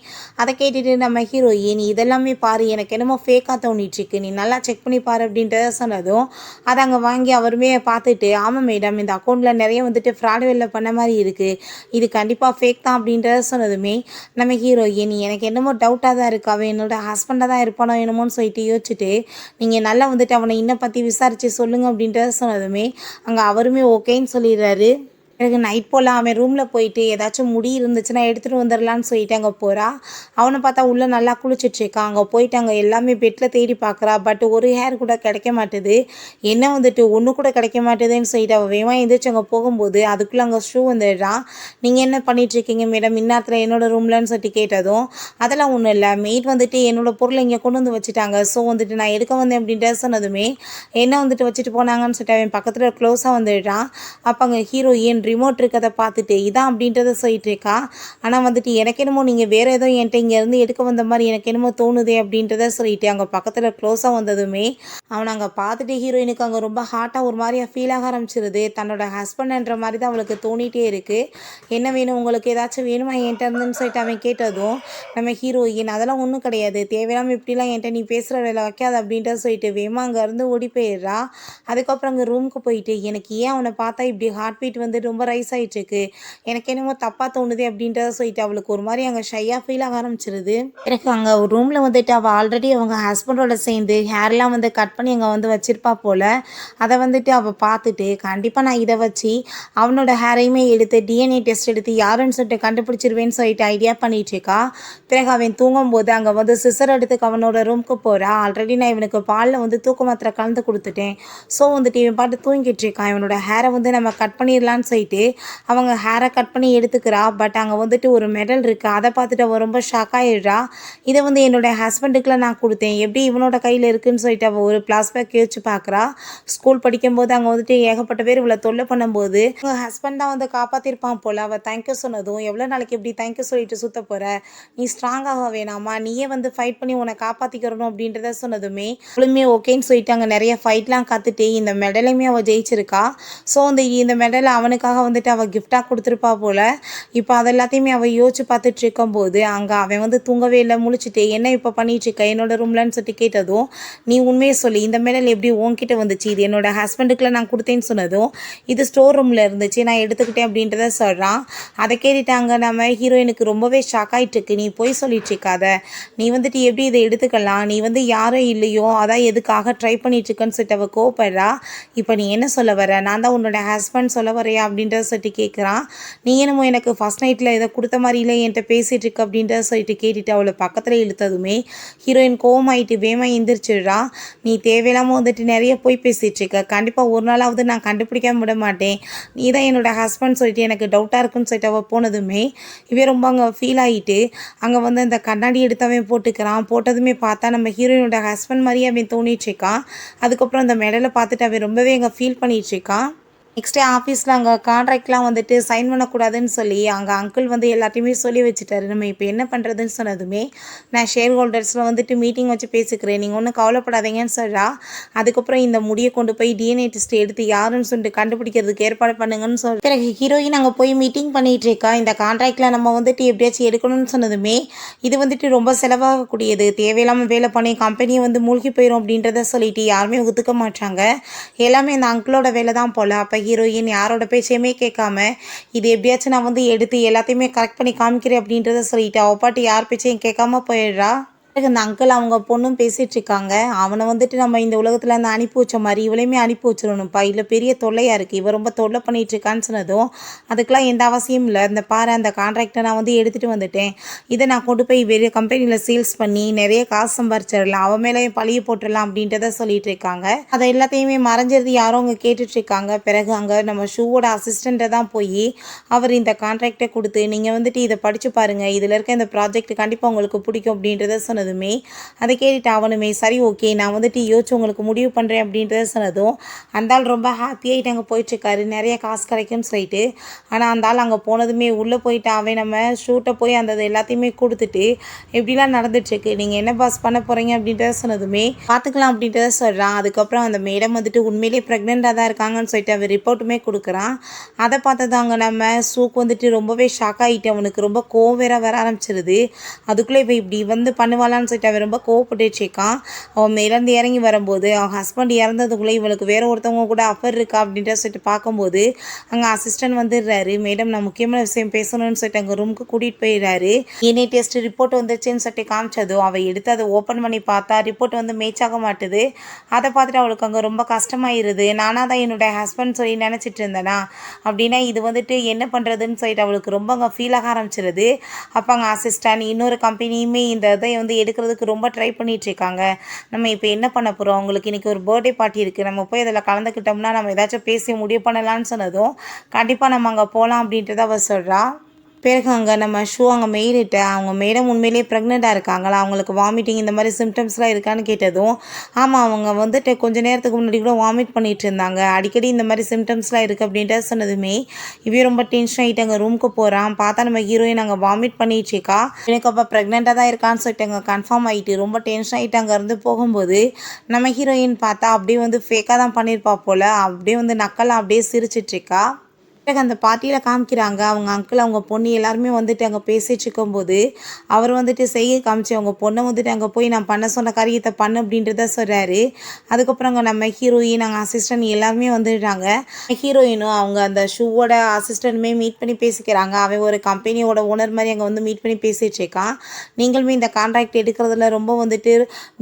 அதை கேட்டுட்டு நம்ம ஹீரோயின் இதெல்லாமே பாரு எனக்கு என்னமோ ஃபேக்காக தோணிட்டுருக்கு, நீ நல்லா செக் பண்ணி பாரு அப்படின்றத சொன்னதும் அதை அங்கே வாங்கி அவருமே பார்த்துட்டு ஆமாம் மேடம் இந்த அக்கௌண்ட்டில் நிறைய வந்துட்டு ஃப்ராட் வெளில பண்ண மாதிரி இருக்குது, இது கண்டிப்பாக ஃபேக் தான் அப்படின்றத சொன்னதுமே நம்ம ஹீரோயின் எனக்கு என்னமோ டவுட்டாக தான் இருக்குது, அவன் என்னோட ஹஸ்பண்டாக தான் இருப்பானோ என்னமோன்னு சொல்லிட்டு யோசிச்சுட்டு நீங்கள் நல்லா வந்துட்டு அவனை இன்னும் பற்றி விசாரித்து சொல்லுங்கள் அப்படின்றத சொன்னதுமே அங்கே அவருமே ஓகேன்னு சொல்லிடுறாரு. பிறகு நைட் போல் அவன் ரூமில் போயிட்டு ஏதாச்சும் முடி இருந்துச்சுன்னா எடுத்துகிட்டு வந்துடலான்னு சொல்லிட்டு அங்கே போகிறா. அவனை பார்த்தா உள்ளே நல்லா குளிச்சிட்ருக்கான். அங்கே போயிட்டு அங்கே எல்லாமே பெட்டில் தேடி பார்க்குறா. பட் ஒரு ஹேர் கூட கிடைக்க மாட்டுது. என்ன வந்துட்டு ஒன்று கூட கிடைக்க மாட்டுதுன்னு சொல்லிட்டு அவள் வேகமாக எழுந்திரிச்சு அங்கே போகும்போது அதுக்குள்ளே அங்கே வந்துடுறான். நீங்கள் என்ன பண்ணிகிட்ருக்கீங்க மேடம் இந்நேரத்தில் என்னோடய ரூம்லன்னு சொல்லிட்டு கேட்டதும் அதெல்லாம் ஒன்றும் இல்லை, மெய்ட் வந்துட்டு என்னோடய பொருளை இங்கே கொண்டு வந்து வச்சுட்டாங்க, ஸோ வந்துட்டு நான் எடுக்க வந்தேன் அப்படின்ற சொன்னதுமே என்ன வந்துட்டு வச்சுட்டு போனாங்கன்னு சொல்லிட்டு அவன் பக்கத்தில் க்ளோஸாக வந்துடுறான். அப்போ அங்கே ஹீரோயின் ரிமோட் இருக்கிறத பார்த்துட்டு இதான் அப்படின்றத சொல்லிட்டு இருக்கா. ஆனால் வந்துட்டு எனக்கு என்னமோ நீங்கள் வேறு ஏதோ என்கிட்ட இங்கேருந்து எடுக்க வந்த மாதிரி எனக்கு என்னமோ தோணுதே அப்படின்றத சொல்லிட்டு அங்கே பக்கத்தில் க்ளோஸாக வந்ததுமே அவனை அங்கே பார்த்துட்டு ஹீரோயினுக்கு அங்கே ரொம்ப ஹார்ட்டாக ஒரு மாதிரியாக ஃபீல் ஆக ஆரம்பிச்சிருது. தன்னோட ஹஸ்பண்ட்ன்ற மாதிரி தான் அவளுக்கு தோணிகிட்டே இருக்குது. என்ன வேணும் உங்களுக்கு ஏதாச்சும் வேணுமா என்கிட்ட இருந்துன்னு சொல்லிட்டு அவன் கேட்டதும் நம்ம ஹீரோயின் அதெல்லாம் ஒன்றும் கிடையாது, தேவையில்லாமல் இப்படிலாம் என்கிட்ட நீ பேசுகிற வேலை வைக்காது அப்படின்றத சொல்லிட்டு வேமா அங்கேருந்து ஓடி போயிடுறா. அதுக்கப்புறம் அங்கே ரூமுக்கு போயிட்டு எனக்கு ஏன் அவனை பார்த்தா இப்படி ஹார்ட் பீட் வந்து ரொம்ப ரொம்ப ரைஸ் ஆகிட்டுருக்கு, எனக்கு என்னமோ தப்பாக தோணுது அப்படின்றத சொல்லிட்டு அவளுக்கு ஒரு மாதிரி அங்கே ஷையாக ஃபீல் ஆக ஆரம்பிச்சிருது. எனக்கு அங்கே ஒரு ரூமில் வந்துட்டு அவள் ஆல்ரெடி அவங்க ஹஸ்பண்டோட சேர்ந்து ஹேர்லாம் வந்து கட் பண்ணி அங்கே வந்து வச்சிருப்பா போல். அதை வந்துட்டு அவள் பார்த்துட்டு கண்டிப்பாக நான் இதை வச்சு அவனோட ஹேரையுமே எடுத்து டிஎன்ஏ டெஸ்ட் எடுத்து யாருன்னு சொல்லிட்டு கண்டுபிடிச்சிருவேன்னு சொல்லிட்டு ஐடியா பண்ணிட்டுருக்கா. பிறகு அவன் தூங்கும்போது அங்கே வந்து சிசர் எடுத்துக்கு அவனோட ரூமுக்கு போகிறா. ஆல்ரெடி நான் இவனுக்கு பாலில் வந்து தூக்க மாத்திரை கலந்து கொடுத்துட்டேன். ஸோ வந்துட்டு இவன் பாட்டு தூங்கிட்டு இருக்கான். இவனோட ஹேரை வந்து நம்ம கட் பண்ணிடலான்னு சொல்லிட்டு அவங்க ஹேரை கட் பண்ணி எடுத்துக்கிறா. பட் அங்கே வந்துட்டு ஒரு மெடல் இருக்குது. அதை பார்த்துட்டு அவள் ரொம்ப ஷாக் ஆகிடுறா. இதை வந்து என்னோட ஹஸ்பண்டுக்குலாம் நான் கொடுத்தேன், எப்படி இவனோட கையில் இருக்குதுன்னு சொல்லிட்டு அவள் ஒரு பிளாஸ்பேக் யோசிச்சு பார்க்குறா. ஸ்கூல் படிக்கும்போது அங்கே வந்துட்டு ஏகப்பட்ட பேர் இவளை தொல்லை பண்ணும்போது உங்கள் ஹஸ்பண்ட் தான் வந்து காப்பாற்றிருப்பான் போல். அவள் தேங்க்யூ சொன்னதும், எவ்வளோ நாளைக்கு எப்படி தேங்க்யூ சொல்லிட்டு சுற்ற போகிற, நீ ஸ்ட்ராங்காக வேணாமா, நீயே வந்து ஃபைட் பண்ணி உன்னை காப்பாற்றிக்கிறணும் அப்படின்றத சொன்னதுமே அவளுமே ஓகேன்னு சொல்லிட்டு அங்கே நிறைய ஃபைட்லாம் கற்றுட்டு இந்த மெடலையுமே அவள் ஜெயிச்சிருக்கா. ஸோ இந்த மெடலை அவனுக்காக வந்துட்டு அவள் கிஃப்டாக கொடுத்துருப்பா போல். இப்போ அது எல்லாத்தையுமே அவள் யோசிச்சு பார்த்துட்டு இருக்கும்போது அங்கே அவன் வந்து தூங்கவே இல்லை, முழிச்சிட்டு என்ன இப்போ பண்ணிகிட்ருக்க என்னோட ரூம்லன்னு சொல்லிட்டு கேட்டதும், நீ உண்மையை சொல்லி இந்த மெடல் எப்படி உன்கிட்ட வந்துச்சு, இது என்னோட ஹஸ்பண்டுக்குலாம் நான் கொடுத்தேன்னு சொன்னதும், இது ஸ்டோர் ரூமில் இருந்துச்சு நான் எடுத்துக்கிட்டேன் அப்படின்றத சொல்கிறான். அதை கேட்டுட்டாங்க நம்ம ஹீரோயினுக்கு ரொம்பவே ஷாக் ஆகிட்டுருக்கு. நீ போய் சொல்லிட்டு இருக்காத, நீ வந்துட்டு எப்படி இதை எடுத்துக்கலாம், நீ வந்து யாரும் இல்லையோ அதான் எதுக்காக ட்ரை பண்ணிட்டுருக்கன்னு சொல்லிட்டு அவள் கோவப்படுறா. இப்போ நீ என்ன சொல்ல வர, நான் தான் உன்னோட ஹஸ்பண்ட் சொல்ல வரையா அப்படின்றத சொல்லிட்டு கேட்குறான். நீ என்னமோ எனக்கு ஃபஸ்ட் நைட்டில் இதை கொடுத்த மாதிரி இல்லை என்கிட்ட பேசிகிட்டு இருக்கு அப்படின்றத சொல்லிட்டு கேட்டுட்டு அவளை பக்கத்தில் இழுத்ததுமே ஹீரோயின் கோவமாயிட்டு வேமா எந்திரிச்சிடுறா. நீ தேவையில்லாமல் வந்துட்டு நிறைய போய் பேசிகிட்ருக்க, கண்டிப்பாக ஒரு நாளாவது நான் கண்டுபிடிக்காம விட மாட்டேன், நீ தான் என்னோட ஹஸ்பண்ட் சொல்லிட்டு எனக்கு டவுட்டாக இருக்குன்னு சொல்லிட்டு அவள் போனதுமே இவன் ரொம்ப அங்கே ஃபீல் ஆகிட்டு அங்கே வந்து அந்த கண்ணாடி எடுத்தவன் போட்டுக்கிறான். போட்டதுமே பார்த்தா நம்ம ஹீரோயினோட ஹஸ்பண்ட் மாதிரியே அவன் தோணிட்டுருக்கான். அதுக்கப்புறம் அந்த மெடலை பார்த்துட்டு அவன் ரொம்பவே அங்கே ஃபீல் பண்ணிகிட்ருக்கான். நெக்ஸ்ட் டே ஆஃபீஸில் அங்கே கான்ட்ராக்ட்லாம் வந்துட்டு சைன் பண்ணக்கூடாதுன்னு சொல்லி அங்கே அங்கிள் வந்து எல்லாத்தையுமே சொல்லி வச்சுட்டாரு. நம்ம இப்போ என்ன பண்ணுறதுன்னு சொன்னதுமே, நான் ஷேர் ஹோல்டர்ஸில் வந்துட்டு மீட்டிங் வச்சு பேசிக்கிறேன், நீங்கள் ஒன்றும் கவலைப்படாதீங்கன்னு சொல்கிறா. அதுக்கப்புறம் இந்த முடியை கொண்டு போய் டிஎன்ஏ டெஸ்ட் எடுத்து யாருன்னு சொல்லிட்டு கண்டுபிடிக்கிறதுக்கு ஏற்பாடு பண்ணுங்கன்னு சொல்லி பிறகு ஹீரோயின் அங்கே போய் மீட்டிங் பண்ணிகிட்டு இருக்கா. இந்த கான்ட்ராக்டில் நம்ம வந்துட்டு எப்படியாச்சும் எடுக்கணும்னு சொன்னதுமே, இது வந்துட்டு ரொம்ப செலவாகக்கூடியது, தேவையில்லாமல் வேலை பண்ணி கம்பெனியை வந்து மூழ்கி போயிடும் அப்படின்றத சொல்லிட்டு யாருமே ஒத்துக்க மாட்டாங்க. எல்லாமே இந்த அங்கிளோட வேலை தான் போல். அப்போ ஹீரோயின் யாரோட பேச்சையுமே கேட்காம இது எப்படியாச்சும் நான் வந்து எடுத்து எல்லாத்தையுமே கரெக்ட் பண்ணி காமிக்கிறேன் அப்படின்றத சொல்லிட்டு அவள் பாட்டு யார் பேச்சையும் கேட்காம போயிடுறா. அந்த அங்கிள் அவங்க பொண்ணும் பேசிகிட்டு இருக்காங்க. அவனை வந்துட்டு நம்ம இந்த உலகத்தில் இருந்து அனுப்பி வச்ச மாதிரி இவளையுமே அனுப்பி வச்சிடணும்ப்பா, இல்லை பெரிய தொல்லையாக இருக்குது, இவன் ரொம்ப தொல்லை பண்ணிகிட்டு இருக்கான்னு சொன்னதும், அதுக்கெலாம் எந்த அவசியம் இல்லை, இந்த பாரு அந்த கான்ட்ராக்டை நான் வந்து எடுத்துகிட்டு வந்துட்டேன், இதை நான் கொண்டு போய் பெரிய கம்பெனியில் சேல்ஸ் பண்ணி நிறைய காசு சம்பாரிச்சிடலாம், அவன் மேலே பழிய போட்டுடலாம் அப்படின்றத சொல்லிட்டு இருக்காங்க. அதை எல்லாத்தையுமே மறைஞ்சிருந்து யாரும் அங்கே கேட்டுட்ருக்காங்க. பிறகு அங்கே நம்ம ஷூவோட அசிஸ்டண்ட்டை தான் போய் அவர் இந்த கான்ட்ராக்டை கொடுத்து நீங்கள் வந்துட்டு இதை படித்து பாருங்கள், இதில் இருக்க இந்த ப்ராஜெக்ட் கண்டிப்பாக உங்களுக்கு பிடிக்கும் அப்படின்றத சொன்னதுமே அதை கேட்டுட்டு அவனுமே சரி ஓகே நான் வந்துட்டு யோசிச்சு உங்களுக்கு முடிவு பண்ணுறேன் அப்படின்றத சொன்னதும் அந்த ஆள் ரொம்ப ஹாப்பியாகிட்டு அங்கே போயிட்டுருக்காரு, நிறைய காசு கிடைக்கும்னு சொல்லிட்டு. ஆனால் அந்த ஆள் அங்கே போனதுமே உள்ளே போயிட்டு அவன் நம்ம ஷூட்டை போய் அந்த எல்லாத்தையுமே கொடுத்துட்டு எப்படிலாம் நடந்துட்டுருக்கு, நீங்கள் என்ன பாஸ் பண்ண போகிறீங்க அப்படின்றத சொன்னதுமே பார்த்துக்கலாம் அப்படின்றத சொல்கிறான். அதுக்கப்புறம் அந்த மேடம் வந்துட்டு உண்மையிலேயே ப்ரெக்னெண்ட்டாக தான் இருக்காங்கன்னு சொல்லிட்டு அவன் ரிப்போர்ட்டுமே கொடுக்குறான். அதை பார்த்ததாங்க நம்ம ஷூக்கு வந்துட்டு ரொம்பவே ஷாக் ஆகிட்டு அவனுக்கு ரொம்ப கோவம் வேற வர ஆரம்பிச்சிருது. அதுக்குள்ளே இப்போ இப்படி வந்து பண்ணுவாளான்னு சொல்லிட்டு அவன் ரொம்ப கோவப்பட்டுருக்கான். அவன் மேலேருந்து இறங்கி வரும்போது அவன் ஹஸ்பண்ட் இறந்ததுக்குள்ளே இவளுக்கு வேற ஒருத்தவங்க கூட அஃபர் இருக்கா அப்படின்ற சொல்லிட்டு பார்க்கும்போது அங்கே அசிஸ்டன்ட் வந்துடுறாரு. மேடம் நான் முக்கியமான விஷயம் பேசணும்னு சொல்லிட்டு அங்கே ரூமுக்கு கூட்டிகிட்டு போயிடுறாரு. டிஎன்ஏ டெஸ்ட் ரிப்போர்ட் வந்துச்சுன்னு சொல்லிட்டு காமிச்சதும் அவள் எடுத்து அதை ஓப்பன் பண்ணி பார்த்தா ரிப்போர்ட் வந்து மேட்ச் ஆக மாட்டுது. அதை பார்த்துட்டு அவளுக்கு அங்கே ரொம்ப கஷ்டமாயிருது. நானாக தான் என்னோட ஹஸ்பண்ட் சொல்லி நினச்சிட்டு இருந்தேனா அப்படின்னா இது வந்துட்டு என்ன பண்ணுறதுன்னு சொல்லிட்டு அவளுக்கு ரொம்ப அங்கே ஃபீல் ஆக ஆரம்பிச்சிருது. அப்போ அங்கே அசிஸ்டன்ட் இன்னொரு கம்பெனியுமே இந்த இதை வந்து எடுக்கிறதுக்கு ரொம்ப ட்ரை பண்ணிகிட்ருக்காங்க. நம்ம இப்போ என்ன பண்ண போகிறோம், அவங்களுக்கு இன்றைக்கி ஒரு பர்த்டே பார்ட்டி இருக்குது, நம்ம போய் அதில் கலந்துக்கிட்டோம்னா நம்ம ஏதாச்சும் பேசி முடிவு பண்ணலான்னு சொன்னதும் கண்டிப்பாக நம்ம அங்கே போகலாம் அப்படின்றத அவள் சொல்கிறா. பிறகு அங்கே நம்ம ஷூ அங்கே மெயிலிட்ட அவங்க மேடம் உண்மையிலேயே ப்ரெக்னெண்ட்டாக இருக்காங்களா, அவங்களுக்கு வாமிட்டிங் இந்த மாதிரி சிம்டம்ஸ்லாம் இருக்கான்னு கேட்டதும் ஆமாம் அவங்க வந்துட்டு கொஞ்சம் நேரத்துக்கு முன்னாடி கூட வாமிட் பண்ணிகிட்டு இருந்தாங்க, அடிக்கடி இந்த மாதிரி சிம்டம்ஸ்லாம் இருக்குது அப்படின்ட்டு சொன்னதுமே இவன் ரொம்ப டென்ஷன் ஆகிட்டு அங்கே ரூமுக்கு போகிறான். பார்த்தா நம்ம ஹீரோயின் அங்கே வாமிட் பண்ணிகிட்ருக்கா. எனக்கு அப்போ ப்ரெக்னெண்ட்டாக தான் இருக்கான்னு சொல்லிட்டு அங்கே கன்ஃபார்ம் ஆகிட்டு ரொம்ப டென்ஷன் ஆகிட்டு அங்கேருந்து போகும்போது நம்ம ஹீரோயின் பார்த்தா அப்படியே வந்து ஃபேக்காக தான் பண்ணியிருப்பா போல், அப்படியே வந்து நக்கலாக அப்படியே சிரிச்சிட்ருக்கா. பிறகு அந்த பார்ட்டியில் காமிக்கிறாங்க அவங்க அங்கிள் அவங்க பொண்ணு எல்லாருமே வந்துட்டு அங்கே பேசிட்டு இருக்கும்போது அவர் வந்துட்டு செய்ய காமிச்சு அவங்க பொண்ணை வந்துட்டு அங்கே போய் நான் பண்ண சொன்ன காரியத்தை பண்ணு அப்படின்றத சொல்கிறாரு. அதுக்கப்புறம் அங்கே நம்ம ஹீரோயின் அங்கே அசிஸ்டன்ட் எல்லாருமே வந்துடுறாங்க. ஹீரோயினும் அவங்க அந்த ஷூவோட அசிஸ்டன்ட்டுமே மீட் பண்ணி பேசிக்கிறாங்க. அவன் ஒரு கம்பெனியோட ஓனர் மாதிரி அங்கே வந்து மீட் பண்ணி பேசிகிட்டு இருக்கான். நீங்களுமே இந்த கான்ட்ராக்ட் எடுக்கிறதுல ரொம்ப வந்துட்டு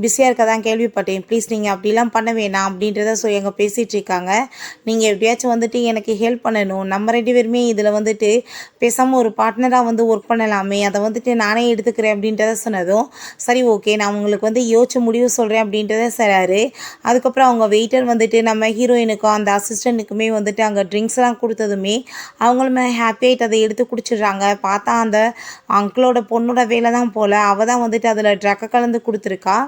பிஸியாக இருக்கதான் கேள்விப்பட்டேன், ப்ளீஸ் நீங்கள் அப்படிலாம் பண்ண வேணாம் அப்படின்றத அங்கே பேசிகிட்டு இருக்காங்க. நீங்கள் எப்படியாச்சும் வந்துட்டு எனக்கு ஹெல்ப் பண்ணணும், நம்ம 2 பேருமே இதில் வந்துட்டு பேசாமல் ஒரு பார்ட்னராக வந்து ஒர்க் பண்ணலாமே, அதை வந்துட்டு நானே எடுத்துக்கிறேன் அப்படின்றத சொன்னதும் சரி ஓகே நான் உங்களுக்கு வந்து யோசிச்சு முடிவு சொல்கிறேன் அப்படின்றத சொல்கிறாரு. அதுக்கப்புறம் அவங்க வெயிட்டர் வந்துட்டு நம்ம ஹீரோயினுக்கும் அந்த அசிஸ்டண்ட்டுக்குமே வந்துட்டு அங்கே ட்ரிங்க்ஸ்லாம் கொடுத்ததுமே அவங்களுமே ஹாப்பியாகிட்டு அதை எடுத்து குடிச்சிடுறாங்க. பார்த்தா அந்த அங்கிளோட பொண்ணோட வேலை தான் போல், அவள் தான் வந்துட்டு அதில் ட்ரக்கை கலந்து கொடுத்துருக்கா.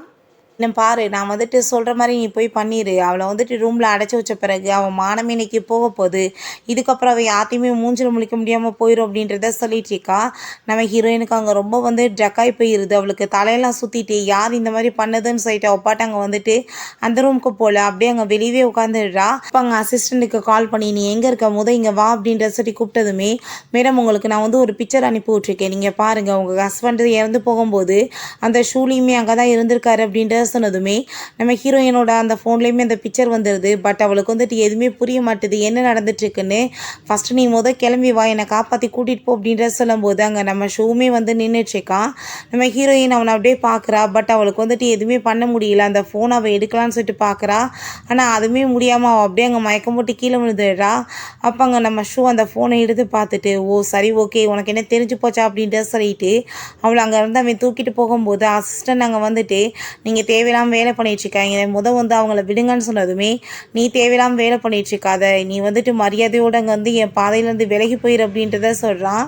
இன்னும் பாரு நான் வந்துட்டு சொல்கிற மாதிரி நீ போய் பண்ணிடு, அவளை வந்துட்டு ரூமில் அடைச்சி வச்ச பிறகு அவன் மானமே இன்னைக்கு போக போகுது, இதுக்கப்புறம் அவள் யார்த்தையுமே மூஞ்சில் முழிக்க முடியாமல் போயிடும் அப்படின்றத சொல்லிட்டு இருக்கா. நம்ம ஹீரோயினுக்கு அங்கே ரொம்ப வந்து ட்ரக்காகி போயிடுது. அவளுக்கு தலையெல்லாம் சுற்றிட்டு யார் இந்த மாதிரி பண்ணதுன்னு சொல்லிட்டு அவள் பாட்டு அங்கே வந்துட்டு அந்த ரூமுக்கு போகல, அப்படியே அங்கே வெளியவே உட்காந்துடுறா. அப்போ அங்கே அசிஸ்டண்ட்டுக்கு கால் பண்ணி நீ எங்கே இருக்க இங்கே வா அப்படின்ற சொல்லி கூப்பிட்டதுமே மேடம் உங்களுக்கு நான் வந்து ஒரு பிக்சர் அனுப்பி விட்ருக்கேன், நீங்கள் பாருங்கள் உங்கள் ஹஸ்பண்ட் இறந்து போகும்போது அந்த ஷூலையுமே அங்கே தான் இருந்திருக்காரு அப்படின்ற சொன்னதுமே நம்ம ஹீரோயினோட அந்த ஃபோன்லேயுமே அந்த பிக்சர் வந்துடுது. பட் அவளுக்கு வந்துட்டு எதுவுமே புரிய மாட்டுது என்ன நடந்துட்டுருக்குன்னு. ஃபஸ்ட்டு நீ கிளம்பி வா என்னை காப்பாற்றி கூட்டிகிட்டு போ அப்படின்ற சொல்லும்போது அங்கே நம்ம ஷூமே வந்து நின்றுட்டுருக்கான். நம்ம ஹீரோயின் அவனை அப்படியே பார்க்குறா. பட் அவளுக்கு வந்துட்டு எதுவுமே பண்ண முடியல. அந்த ஃபோன் அவள் எடுக்கலான்னு சொல்லிட்டு பார்க்குறா. ஆனால் அதுவுமே முடியாமல் அவள் அப்படியே அங்கே மயக்கம் போட்டு கீழே விழுந்துடுறா. அப்போ அங்கே நம்ம ஷூ அந்த ஃபோனை எடுத்து பார்த்துட்டு ஓ சரி ஓகே உனக்கு என்ன தெரிஞ்சு போச்சா அப்படின்ற சொல்லிட்டு அவளை அங்கே இருந்து அவன் தூக்கிட்டு போகும்போது அசிஸ்டன்ட் அங்கே வந்துட்டு நீங்கள் தேவையில்லாமல் வேலை பண்ணிகிட்ருக்காங்க, வந்து அவங்கள விடுங்கன்னு சொன்னதுமே நீ தேவையில்லாமல் வேலை பண்ணிகிட்ருக்காத, நீ வந்துட்டு மரியாதையோடு அங்கே வந்து என் பாதையிலேருந்து விலகி போயிரு அப்படின்றத சொல்கிறான்.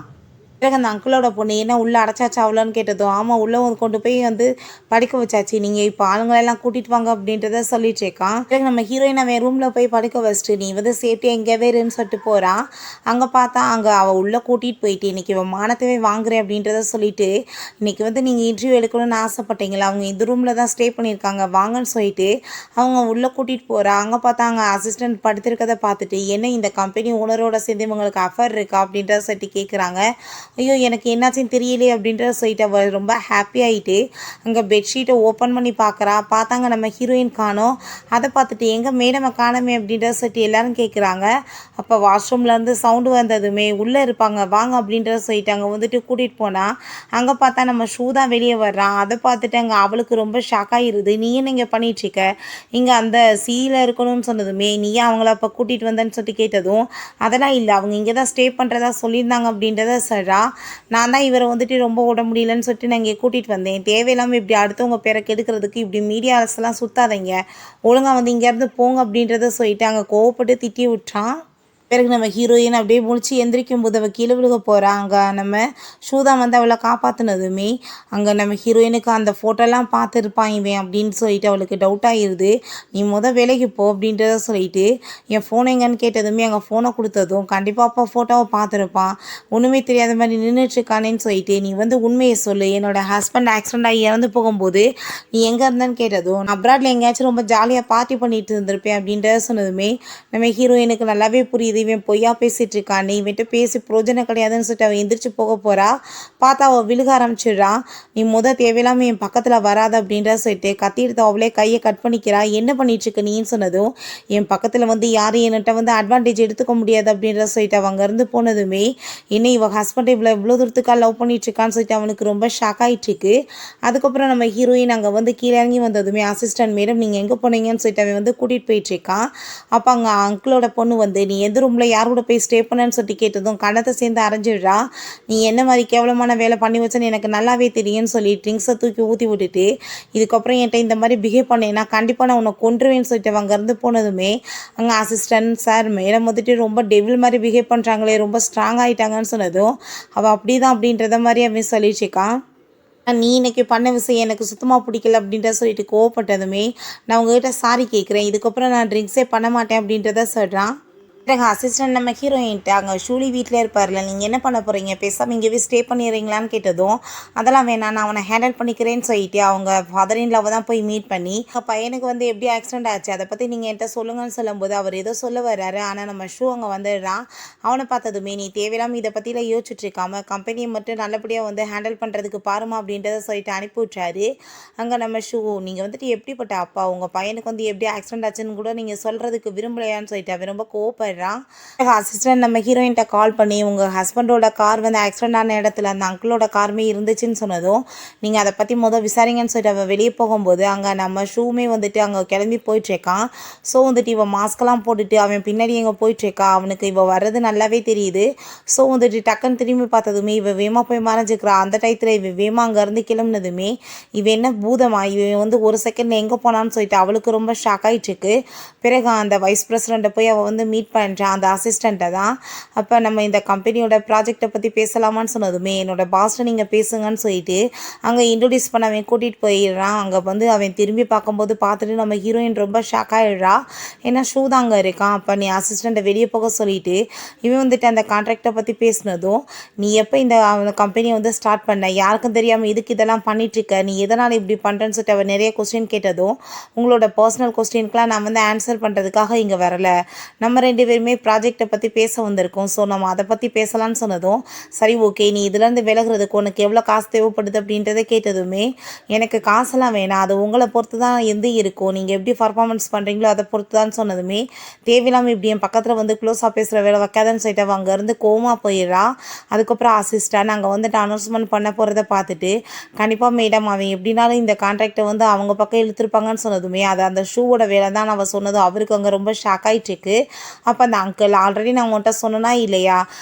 பிறகு அந்த அங்கிளோட பொண்ணு என்ன உள்ளே அடைச்சாச்சா அவ்வளோன்னு கேட்டதும் ஆமாம் உள்ளே கொண்டு போய் வந்து படுக்க வச்சாச்சு, நீங்கள் இப்போ ஆளுங்களெல்லாம் கூட்டிகிட்டு வாங்க அப்படின்றத சொல்லிட்டு இருக்கான். பிறகு நம்ம ஹீரோயின் அவன் ரூமில் போய் படுக்க வச்சுட்டு நீ வந்து சேஃப்டியாக எங்கேயாவே இருன்னு சொல்லிட்டு போகிறான். அங்கே பார்த்தா அங்கே அவள் உள்ளே கூட்டிகிட்டு போயிட்டு இன்றைக்கி இவன் மானத்தவே வாங்குறேன் அப்படின்றத சொல்லிட்டு இன்றைக்கி வந்து நீங்கள் இன்டர்வியூ எடுக்கணும்னு ஆசைப்பட்டீங்களா, அவங்க இந்த ரூமில் தான் ஸ்டே பண்ணியிருக்காங்க வாங்கன்னு சொல்லிட்டு அவங்க உள்ளே கூட்டிகிட்டு போகிறா. அங்கே பார்த்தா அங்கே அசிஸ்டன்ட் படுத்திருக்கதை பார்த்துட்டு என்ன இந்த கம்பெனி ஓனரோட சேர்ந்து இவங்களுக்கு அஃபர் இருக்கா அப்படின்றத சொல்லிட்டு கேட்குறாங்க. ஐயோ எனக்கு என்னாச்சுன்னு தெரியலையே அப்படின்ற சொல்லிட்டு அவள் ரொம்ப ஹாப்பி ஆகிட்டு அங்கே பெட்ஷீட்டை ஓப்பன் பண்ணி பார்க்குறா. பார்த்தாங்க நம்ம ஹீரோயின் காணோம். அதை பார்த்துட்டு எங்கே மேடமை காணமே அப்படின்ற சொல்லிட்டு எல்லோரும் கேட்குறாங்க. அப்போ வாஷ்ரூம்லேருந்து சவுண்டு வந்ததுமே உள்ளே இருப்பாங்க வாங்க அப்படின்ற சொல்லிட்டு அங்கே வந்துட்டு கூட்டிகிட்டு போனால் அங்கே பார்த்தா நம்ம ஷூ தான் வெளியே வர்றான். அதை பார்த்துட்டு அங்கே அவளுக்கு ரொம்ப ஷாக் ஆகிடுது. நீ என்ன இங்கே பண்ணிகிட்ருக்க, இங்கே அந்த சீயில் இருக்கணும்னு சொன்னதுமே நீ அவங்கள அப்போ கூட்டிகிட்டு வந்தேன்னு சொல்லிட்டு கேட்டதும் அதெல்லாம் இல்லை அவங்க இங்கே தான் ஸ்டே பண்ணுறதா சொல்லியிருந்தாங்க அப்படின்றத சொல்கிறா. நான் தான் இவரை வந்துட்டு ரொம்ப உட முடியலன்னு சொல்லிட்டு நான் இங்கே கூட்டிகிட்டு வந்தேன், தேவையில்லாமல் இப்படி அடுத்தவங்க பேரை கெடுக்கிறதுக்கு இப்படி மீடியாஸ்லாம் சுத்தாதீங்க, ஒழுங்காக வந்து இங்கேருந்து போங்க அப்படின்றத சொல்லிட்டு அங்கே கோவப்பட்டு திட்டி விட்டான். பிறகு நம்ம ஹீரோயின் அப்படியே முழிச்சு எந்திரிக்கும் போது அவள் கீழே விழுக போகிறா. அங்கே நம்ம ஷூதா வந்து அவளை காப்பாற்றினதுமே அங்கே நம்ம ஹீரோயினுக்கு அந்த ஃபோட்டோலாம் பார்த்துருப்பான் இவன் அப்படின்னு சொல்லிட்டு அவளுக்கு டவுட் ஆகிடுது. நீ வேலைக்கு போ அப்படின்றத சொல்லிட்டு என் ஃபோன் எங்கன்னு கேட்டதுமே அங்கே ஃபோனை கொடுத்ததும் கண்டிப்பாக அப்போ ஃபோட்டோவை பார்த்துருப்பான், ஒன்றுமே தெரியாத மாதிரி நின்றுட்டுருக்கானேன்னு சொல்லிட்டு நீ வந்து உண்மையை சொல்லு, என்னோடய ஹஸ்பண்ட் ஆக்சிடெண்ட் ஆகி இறந்து போகும்போது நீ எங்கே இருந்தேன்னு கேட்டதும் நான் அப்ராட்ல எங்கேயாச்சும் ரொம்ப ஜாலியாக பார்ட்டி பண்ணிட்டு இருந்திருப்பேன் அப்படின்றத சொன்னதுமே நம்ம ஹீரோயினுக்கு நல்லாவே புரியுது இவன் பொய்யா பேசிகிட்டு இருக்கான், இவன்ட்டு பேசி பிரோஜனம் கிடையாதுன்னு சொல்லிட்டு அவன் எந்திரிச்சு போக போகிறா. பார்த்தா அவள் விழுக ஆரம்பிச்சிடுறான். நீ தேவையில்லாமல் என் பக்கத்தில் வராத அப்படின்ற சொல்லிட்டு கத்தி எடுத்து அவளே கையை கட் பண்ணிக்கிறா. என்ன பண்ணிட்டுருக்கு நீன்னு சொன்னதும் என் பக்கத்தில் வந்து யாரும் என்கிட்ட வந்து அட்வான்டேஜ் எடுத்துக்க முடியாது அப்படின்ற சொல்லிட்டு அவள் அங்கேருந்து போனதுமே என்ன இவள் ஹஸ்பண்ட் இவ்வளோ தூரத்துக்காக லவ் பண்ணிட்டுருக்கான்னு சொல்லிட்டு அவனுக்கு ரொம்ப ஷாக் ஆகிட்டுருக்கு. அதுக்கப்புறம் நம்ம ஹீரோயின் அங்கே வந்து கீழே இறங்கி வந்ததுமே அசிஸ்டன்ட் மேடம் நீங்கள் எங்கே போனீங்கன்னு சொல்லிட்டு அவன் வந்து கூட்டிகிட்டு போயிட்டுருக்கான். அப்போ அங்கே அங்கிளோட பொண்ணு வந்து நீ எந்த ரூமில் யார் கூட போய் ஸ்டே பண்ணேன்னு சொல்லிட்டு கேட்டதும் கண்ணத்தை சேர்ந்து அரைஞ்சிடுறா. நீ என்ன மாதிரி கேவலமான வேலை பண்ணி வச்சேன்னு எனக்கு நல்லாவே தெரியும்னு சொல்லி ட்ரிங்க்ஸை தூக்கி ஊற்றி விட்டுட்டு இதுக்கப்புறம் என்கிட்ட இந்த மாதிரி பிஹேவ் பண்ணேன்னா கண்டிப்பாக நான் உன்னை கொன்றுவேன்னு சொல்லிட்டு அங்கேருந்து போனதுமே அங்கே அசிஸ்டன்ட் சார் மேடம் வந்துட்டு ரொம்ப டெவில் மாதிரி பிஹேவ் பண்ணுறாங்களே, ரொம்ப ஸ்ட்ராங் ஆகிட்டாங்கன்னு சொன்னதும் அவள் அப்படி தான் அப்படின்றத மாதிரி அவன் சொல்லிச்சுக்கான். நீ இன்றைக்கி பண்ண விஷயம் எனக்கு சுத்தமாக பிடிக்கல அப்படின்ற சொல்லிட்டு கோவப்பட்டதுமே நான் உங்ககிட்ட சாரி கேட்குறேன், இதுக்கப்புறம் நான் ட்ரிங்க்ஸே பண்ண மாட்டேன் அப்படின்றத சொல்கிறான். பிறகு அசிஸ்டன்ட் நம்ம ஹீரோயின்ட்டு அங்கே ஷூலி வீட்டில் இருப்பார்ல, நீங்கள் என்ன பண்ண போகிறீங்க, பேசாமல் இங்கேயே ஸ்டே பண்ணிடுறீங்களான்னு கேட்டதும், அதெல்லாம் வேணாம் நான் அவனை ஹேண்டில் பண்ணிக்கிறேன்னு சொல்லிட்டு அவங்க ஃபாதர் இன் லவ் தான் போய் மீட் பண்ணி பையனுக்கு வந்து எப்படி ஆக்சிடென்ட் ஆச்சு அதை பற்றி நீங்கள் என்கிட்ட சொல்லுங்கன்னு சொல்லும்போது அவர் ஏதோ சொல்ல வர்றாரு. ஆனால் நம்ம ஷூ அங்கே வந்துடுறான். அவனை பார்த்ததுமே நீ தேவையில்லாமல் இதை பற்றிலாம் யோசிச்சுட்டு இருக்காம கம்பெனியை மட்டும் நல்லபடியாக வந்து ஹேண்டில் பண்ணுறதுக்கு பாருமா அப்படின்றத சொல்லிட்டு அனுப்பி விட்றாரு. அங்கே நம்ம ஷூ நீங்கள் வந்துட்டு எப்படிப்பட்ட அப்பா, உங்கள் பையனுக்கு வந்து எப்படி ஆக்சிடென்ட் ஆச்சுன்னு கூட நீங்கள் சொல்கிறதுக்கு விரும்பலையான்னு சொல்லிட்டு அவன் ரொம்ப கோவப்படுறான். அசிஸ்டன்ட் நம்ம ஹீரோயின்ட்ட கால் பண்ணி உங்கள் ஹஸ்பண்டோட கார் வந்து ஆக்சிடென்ட் ஆன இடத்துல அந்த அங்கிளோட காருமே இருந்துச்சுன்னு சொன்னதும் நீங்கள் அதை பற்றி விசாரிங்கன்னு சொல்லிட்டு அவள் வெளியே போகும்போது அங்கே நம்ம ஷூமே வந்துட்டு அங்கே கிளம்பி போயிட்டுருக்கான். ஸோ வந்துட்டு இவன் மாஸ்க்கெல்லாம் போட்டுட்டு அவன் பின்னாடி எங்கே போயிட்டுருக்கா. அவனுக்கு இவள் வர்றது நல்லாவே தெரியுது. ஸோ வந்துட்டு டக்குன்னு திரும்பி பார்த்ததுமே இவன் வேமா போய் மறைஞ்சிக்கிறான். அந்த டயத்தில் இவன் வேமா அங்கேருந்து கிளம்புனதுமே இவன் என்ன பூதமா, இவன் வந்து ஒரு செகண்டில் எங்கே போனான்னு சொல்லிட்டு அவளுக்கு ரொம்ப ஷாக் ஆகிட்டுருக்கு. பிறகு அந்த வைஸ் பிரசிடெண்ட்டை போய் அவள் வந்து மீட் பண்ணுறான், அந்த அசிஸ்டண்ட்டை தான். அப்போ நம்ம இந்த கம்பெனியோட ப்ராஜெக்டை பற்றி பேசலாமான்னு சொன்னதுமே என்னோடய பாஸ்ட்டை நீங்கள் பேசுங்கன்னு சொல்லிட்டு அங்கே இன்ட்ரடியூஸ் பண்ண அவன் கூட்டிகிட்டு போயிடுறான். அங்கே வந்து அவன் திரும்பி பார்க்கும்போது பார்த்துட்டு நம்ம ஹீரோயின் ரொம்ப ஷாக் ஆகிடுறா. ஏன்னா ஷூ தான் அங்கே இருக்கான். அப்போ நீ அசிஸ்டண்ட்டை வெளியே போக சொல்லிட்டு இவன் வந்துட்டு அந்த கான்ட்ராக்டை பற்றி பேசினதும் நீ எப்போ இந்த கம்பெனியை வந்து ஸ்டார்ட் பண்ண, யாருக்கும் தெரியாமல் இதுக்கு இதெல்லாம் பண்ணிகிட்ருக்க, நீ எதனால் இப்படி பண்ணுறேன்னு சொல்லிட்டு அவன் நிறைய கொஸ்டின் கேட்டதும் உங்களோட பர்சனல் கொஸ்டின்க்கெலாம் நான் வந்து ஆன்சர் பண்ணுறதுக்காக இங்கே வரலை, நம்ம ரெண்டு பேருமே ப்ராஜெக்டை பற்றி பேச வந்திருக்கோம், ஸோ நம்ம அதை பற்றி பேசலான்னு சொன்னதும் சரி ஓகே நீ இதுலேருந்து விலகிறதுக்கு உனக்கு எவ்வளோ காசு தேவைப்படுது அப்படின்றத கேட்டதுமே எனக்கு காசெல்லாம் வேணாம், அது உங்களை பொறுத்து தான் எந்த இருக்கும், நீங்கள் எப்படி பர்ஃபார்மன்ஸ் பண்ணுறீங்களோ அதை பொறுத்து தான் சொன்னதுமே தேவையில்லாமல் இப்படி என் பக்கத்தில் வந்து க்ளோஸாக பேசுகிற வேலை வைக்காதன்னு சொல்லிட்டு அங்கேருந்து கோவமாக போயிடுறா. அதுக்கப்புறம் அசிஸ்டன்ட் அங்கே வந்துட்டு அனௌன்ஸ்மெண்ட் பண்ண போகிறத பார்த்துட்டு கண்டிப்பாக மேடம் அவன் எப்படினாலும் இந்த கான்ட்ராக்டை வந்து அவங்க பக்கம் இழுத்துருப்பாங்கன்னு சொன்னதுமே அது அந்த ஷூவோட வேலை தான் அவள் சொன்னதும் அவருக்கு அங்கே ரொம்ப ஷாக் ஆகிட்டுருக்கு. அப்போ அந்த அங்கிள் ஆல்ரெடி நான் உன்கிட்ட சொன்னனா இல்லையா,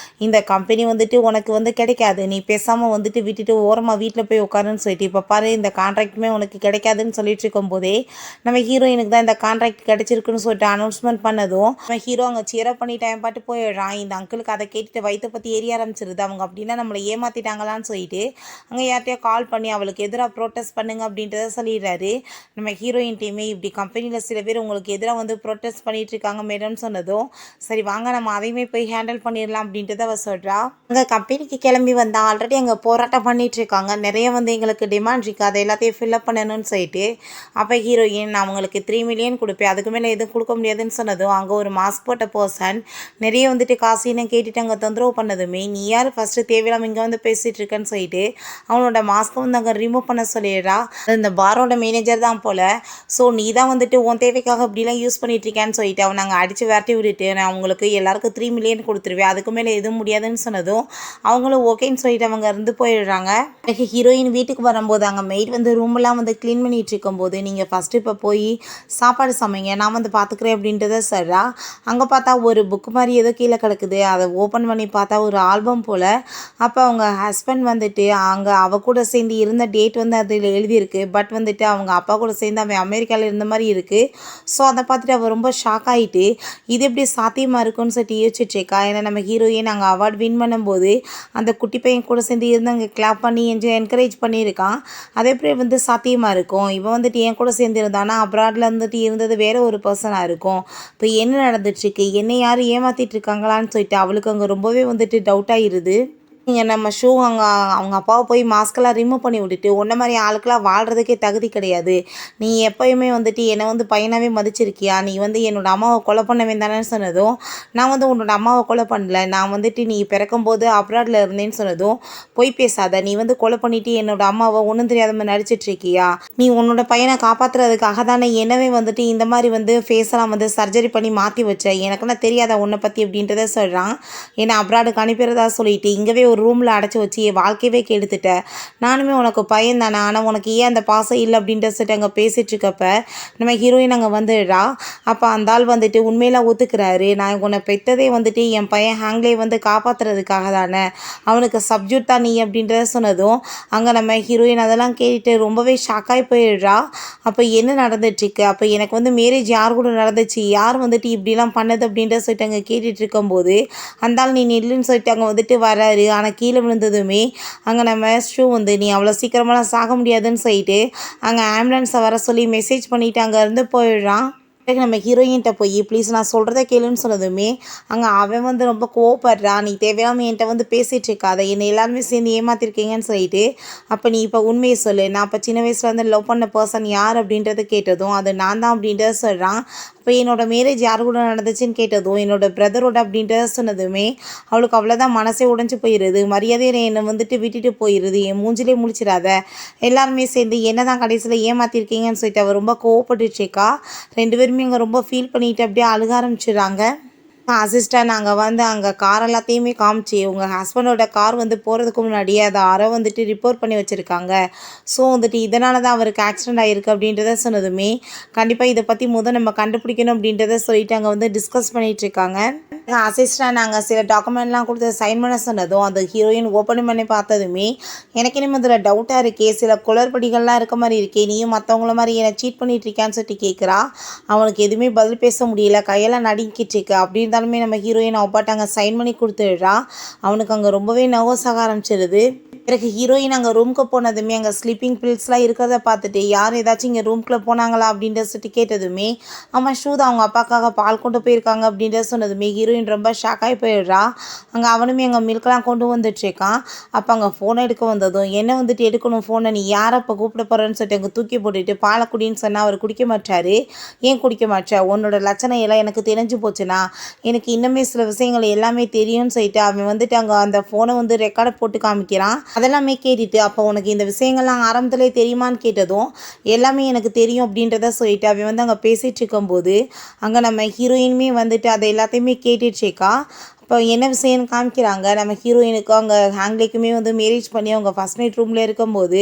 இந்த கம்பெனி வந்துட்டு உனக்கு வந்து கிடைக்காது, நீ பேசாமல் வந்துட்டு விட்டுட்டு ஓரமாக வீட்டில் போய் உட்காருன்னு சொல்லிட்டு இப்போ பாரு இந்த கான்ட்ராக்டுமே உனக்கு கிடைக்காதுன்னு சொல்லிட்டு இருக்கும்போதே நம்ம ஹீரோயினுக்கு தான் இந்த கான்ட்ராக்ட் கிடைச்சிருக்குன்னு சொல்லிட்டு அனௌன்ஸ்மெண்ட் பண்ணதும் நம்ம ஹீரோ அங்கே சியரப் பண்ணி டைம் பாட்டு போயிடுறான். இந்த அங்கிளுக்கு அதை கேட்டுட்டு வயிற்றை பற்றி எரிய ஆரம்பிச்சிருது. அவங்க அப்படின்னா நம்மளை ஏமாற்றிட்டாங்களான்னு சொல்லிட்டு அங்கே யார்கிட்டயோ கால் பண்ணி அவளுக்கு எதிராக ப்ரோட்டஸ்ட் பண்ணுங்க அப்படின்றத சொல்லிடுறாரு. நம்ம ஹீரோயின் டீமே இப்படி கம்பெனியில் சில பேர் உங்களுக்கு எதிராக வந்து ப்ரோட்டஸ்ட் பண்ணிட்டு இருக்காங்க மேடம்னு சொன்னதும் சரி வாங்க நம்ம அதையுமே போய் ஹேண்டில் பண்ணிடலாம் அப்படின்றத அவள் சொல்கிறா. அங்கே கம்பெனிக்கு கிளம்பி வந்தால் ஆல்ரெடி அங்கே போராட்டம் பண்ணிட்டு இருக்காங்க, நிறைய வந்து எங்களுக்கு டிமாண்ட் இருக்குது, அதை எல்லாத்தையும் ஃபில்அப் பண்ணணும்னு சொல்லிட்டு அப்போ ஹீரோயின் நான் அவங்களுக்கு 3 மில்லியன் கொடுப்பேன், அதுக்கு மேலே எதுவும் கொடுக்க முடியாதுன்னு சொன்னதும் அங்கே ஒரு மாஸ்க் போட்ட பர்சன் நிறைய வந்துட்டு காசின்னு கேட்டுட்டு அங்கே தொந்தரவு பண்ணதுமே நீ யார் ஃபஸ்ட்டு தேவையில்லாமல் இங்கே வந்து பேசிகிட்டு இருக்கேன்னு சொல்லிட்டு அவனோட மாஸ்க்கை வந்து அங்கே ரிமூவ் பண்ண சொல்லிடுறா. இந்த பாரோட மேனேஜர் தான் போல், ஸோ நீ தான் வந்துட்டு உன் தேவைக்காக இப்படிலாம் யூஸ் பண்ணிட்டு இருக்கேன்னு சொல்லிட்டு அவன் நாங்கள் அடித்து விரட்டி விட்டுட்டு நான் உங்களுக்கு எல்லாருக்கும் 3 மில்லியன் கொடுத்துருவேன், அதுக்கு மேலே எதுவும் முடியாதுன்னு சொன்னதும் அவங்களும் ஓகேன்னு சொல்லிட்டு அவங்க இருந்து போயிடுறாங்க. எனக்கு ஹீரோயின் வீட்டுக்கு வரும்போது அங்கே மெய்ட் வந்து ரூமெல்லாம் வந்து க்ளீன் பண்ணிகிட்டு இருக்கும்போது நீங்கள் ஃபஸ்ட்டு இப்போ போய் சாப்பாடு சமைங்க நான் வந்து பார்த்துக்குறேன் அப்படின்றத சொல்கிறா. அங்கே பார்த்தா ஒரு புக்கு மாதிரி ஏதோ கீழே கிடக்குது, அதை ஓப்பன் பண்ணி பார்த்தா ஒரு ஆல்பம் போல். அப்போ அவங்க ஹஸ்பண்ட் வந்துட்டு அங்கே அவ கூட சேர்ந்து இருந்த டேட் வந்து அதில் எழுதியிருக்கு, பட் வந்துட்டு அவங்க அப்பா கூட சேர்ந்து அவன் அமெரிக்காவில் இருந்த மாதிரி இருக்குது. ஸோ அதை பார்த்துட்டு அவள் ரொம்ப ஷாக் ஆகிட்டு இது எப்படி சாத்தியமாக இருக்குன்னு சொல்லிட்டு யோசிச்சுட்ருக்கா. ஏன்னா நம்ம ஹீரோயின் அங்கே அவார்ட் வின் பண்ணும்போது அந்த குட்டி பையன் கூட சேர்ந்து இருந்து அங்கே கிளாப் பண்ணி என்கரேஜ் பண்ணியிருக்கான், அது எப்படி வந்து சாத்தியமாக இருக்கும், இவன் வந்துட்டு என் கூட சேர்ந்து இருந்தானா அப்ராடில் இருந்துட்டு இருந்தது வேற ஒரு பர்சனாக இருக்கும், இப்போ என்ன நடந்துட்டுருக்கு, என்னை யாரும் ஏமாற்றிட்டு இருக்காங்களான்னு சொல்லிட்டு அவளுக்கு அங்கே ரொம்பவே வந்துட்டு டவுட் ஆகிடுது. நீங்கள் நம்ம ஷூ அங்கே அவங்க அப்பாவை போய் மாஸ்கெல்லாம் ரிமூவ் பண்ணி விட்டுட்டு உன்ன மாதிரி ஆளுக்கெல்லாம் வாழ்கிறதுக்கே தகுதி கிடையாது, நீ எப்போயுமே வந்துட்டு என்னை வந்து பையனாகவே மதிச்சிருக்கியா, நீ வந்து என்னோடய அம்மாவை கொலை பண்ண வேண்டானேன்னு சொன்னதும் நான் வந்து உன்னோட அம்மாவை கொலை பண்ணல, நான் வந்துட்டு நீ பிறக்கும்போது அப்ராடில் இருந்தேன்னு சொன்னதும் பொய் பேசாத, நீ வந்து கொலை பண்ணிவிட்டு என்னோடய அம்மாவை ஒன்றும் தெரியாத மாதிரி நடிச்சிட்ருக்கியா, நீ உன்னோட பையனை காப்பாற்றுறதுக்காக தானே என்னவே வந்துட்டு இந்த மாதிரி வந்து ஃபேஸெல்லாம் வந்து சர்ஜரி பண்ணி மாற்றி வச்ச, எனக்குன்னா தெரியாத உன்னை பற்றி அப்படின்றத சொல்கிறான். என்னை அப்ராடுக்கு அனுப்பிடுறதா சொல்லிட்டு இங்கேவே ஒரு ரூமில் அடைச்சி வச்சு என் வாழ்க்கையவே கெடுத்துட்ட, நானுமே உனக்கு பையன் தானே, ஆனால் உனக்கு ஏன் அந்த பாசம் இல்லை அப்படின்ற சொல்லிட்டு அங்கே பேசிகிட்ருக்கப்ப நம்ம ஹீரோயின் அங்கே வந்துடுறா. அப்போ அந்த ஆள் வந்துட்டு உண்மையெல்லாம் ஒத்துக்கிறாரு, நான் உன்னை பெற்றதே வந்துட்டு என் பையன் ஹேங்லேயே வந்து காப்பாற்றுறதுக்காக தானே, அவனுக்கு சப்ஜெக்ட் தான் நீ அப்படின்றத சொன்னதும் அங்கே நம்ம ஹீரோயின் அதெல்லாம் கேட்டுட்டு ரொம்பவே ஷாக்காகி போயிடுறா. அப்போ என்ன நடந்துட்டுருக்கு, அப்போ எனக்கு வந்து மேரேஜ் யார் கூட நடந்துச்சு, யார் வந்துட்டு இப்படிலாம் பண்ணது அப்படின்றத சொல்லிட்டு அங்கே கேட்டுட்டு இருக்கும்போது அந்த ஆள் நீ நெல்லுன்னு சொல்லிட்டு அங்கே வந்துட்டு வராரு. ஆனால் கீழே விழுந்ததுமே அங்கே நம்ம ஷூ வந்து நீ அவ்வளோ சீக்கிரமெல்லாம் சாக முடியாதுன்னு சொல்லிட்டு அங்கே ஆம்புலன்ஸை வர சொல்லி மெசேஜ் பண்ணிவிட்டு அங்கே இருந்து போயிடுறான். பிறகு நம்ம ஹீரோயின்கிட்ட போய் ப்ளீஸ் நான் சொல்கிறத கேளுன்னு சொன்னதுமே அங்கே அவன் வந்து ரொம்ப கோவப்படுறான். நீ தேவையில்லாமல் என்கிட்ட வந்து பேசிகிட்டு இருக்காத, என்னை எல்லாருமே சேர்ந்து ஏமாத்திருக்கீங்கன்னு சொல்லிட்டு, அப்போ நீ இப்போ உண்மையை சொல்லு, நான் இப்போ சின்ன வயசுல வந்து லவ் பண்ண பர்சன் யார் அப்படின்றத கேட்டதும் அது நான் தான் அப்படின்றத சொல்கிறான். இப்போ என்னோடய மேரேஜ் யார் கூட நடந்துச்சுன்னு கேட்டதும் என்னோட பிரதரோட அப்படின்றத சொன்னதுமே அவளுக்கு அவ்வளோதான் மனசே உடைஞ்சு போயிடுது. மரியாதையை என்னை வந்துட்டு விட்டுட்டு போயிடுது, என் மூஞ்சிலே முழிச்சிடாத, எல்லாருமே சேர்ந்து என்ன தான் கடைசியில் ஏமாத்திருக்கீங்கன்னு சொல்லிட்டு அவள் ரொம்ப கோவப்பட்டுச்சுக்கா. 2 பேருமே அங்கே ரொம்ப ஃபீல் பண்ணிட்டு அப்படியே அழுக ஆரம்பிச்சிடுறாங்க. அசிஸ்டன்ட் நாங்கள் வந்து அங்கே கார் எல்லாத்தையுமே காமிச்சு உங்கள் ஹஸ்பண்டோட கார் வந்து போகிறதுக்கு முன்னாடியே அதை யாரோ வந்துட்டு ரிப்போர்ட் பண்ணி வச்சுருக்காங்க. ஸோ வந்துட்டு இதனால தான் அவருக்கு ஆக்சிடென்ட் ஆகிருக்கு அப்படின்றத சொன்னதுமே கண்டிப்பாக இதை பற்றி நம்ம கண்டுபிடிக்கணும் அப்படின்றத சொல்லிட்டு அங்கே வந்து டிஸ்கஸ் பண்ணிகிட்ருக்காங்க. அசிஸ்டன்ட் நாங்கள் சில டாக்குமெண்ட்லாம் கொடுத்து சைன் பண்ண சொன்னதும் அந்த ஹீரோயின் ஓப்பன் பண்ணி பார்த்ததுமே எனக்கு இனிமேல் அதில் டவுட்டாக இருக்கே, சில குளறுபடிகள்லாம் இருக்க மாதிரி இருக்கே, நீயும் மற்றவங்கள மாதிரி என்னை சீட் பண்ணிட்டு இருக்கான்னு சொல்லிட்டு கேட்குறா. அவனுக்கு எதுவுமே பதில் பேச முடியல, கையெல்லாம் நடுங்கிட்டு இருக்கு. அப்படி இருந்தாலுமே நம்ம ஹீரோயின் அப்பாட்ட அங்கே சைன் பண்ணி கொடுத்துடுறா. அவனுக்கு அங்கே ரொம்பவே நர்வஸ் ஆக ஆரம்பிச்சிடுது. பிறகு ஹீரோயின் அங்கே ரூமுக்கு போனதுமே அங்கே ஸ்லீப்பிங் பில்ஸ்லாம் இருக்கிறத பார்த்துட்டு யார் ஏதாச்சும் இங்கே ரூம்குள்ளே போனாங்களா அப்படின்ற சொல்லிட்டு கேட்டதுமே ஆமாம் ஷூதா அவங்க அப்பாக்காக பால் கொண்டு போயிருக்காங்க அப்படின்ற சொன்னதுமே ஹீரோயின் ரொம்ப ஷாக்காகி போயிடுறா. அங்கே அவனுமே அங்கே மில்கெலாம் கொண்டு வந்துட்டுருக்கான். அப்போ அங்கே ஃபோனை எடுக்க வந்ததும் என்ன வந்துட்டு எடுக்கணும் ஃபோனை, நீ யாரை இப்போ கூப்பிட போகிறேன்னு சொல்லிட்டு அங்கே தூக்கி போட்டுட்டு பாலை குடின்னு சொன்னால் அவர் குடிக்க மாட்டார். ஏன் குடிக்க மாட்டா, உன்னோட லட்சணம் எல்லாம் எனக்கு தெரிஞ்சு போச்சுன்னா எனக்கு இன்னுமே சில விஷயங்கள் எல்லாமே தெரியும்னு சொல்லிட்டு அவன் வந்துட்டு அங்கே அந்த ஃபோனை வந்து ரெக்கார்டை போட்டு காமிக்கிறான். அதெல்லாமே கேட்டுட்டு அப்போ உனக்கு இந்த விஷயங்கள்லாம் ஆரம்பத்திலே தெரியுமான்னு கேட்டதும் எல்லாமே எனக்கு தெரியும் அப்படின்றத சொல்லிட்டு அவன் வந்து அங்கே பேசிகிட்டு இருக்கும்போது அங்கே நம்ம ஹீரோயினுமே வந்துட்டு அதை எல்லாத்தையுமே கேட்டுட்ருக்கா. இப்போ என்ன விஷயம்னு காமிக்கிறாங்க. நம்ம ஹீரோயினுக்கும் அங்கே ஹேங்லேக்குமே வந்து மேரேஜ் பண்ணி அவங்க ஃபஸ்ட் நைட் ரூமில் இருக்கும்போது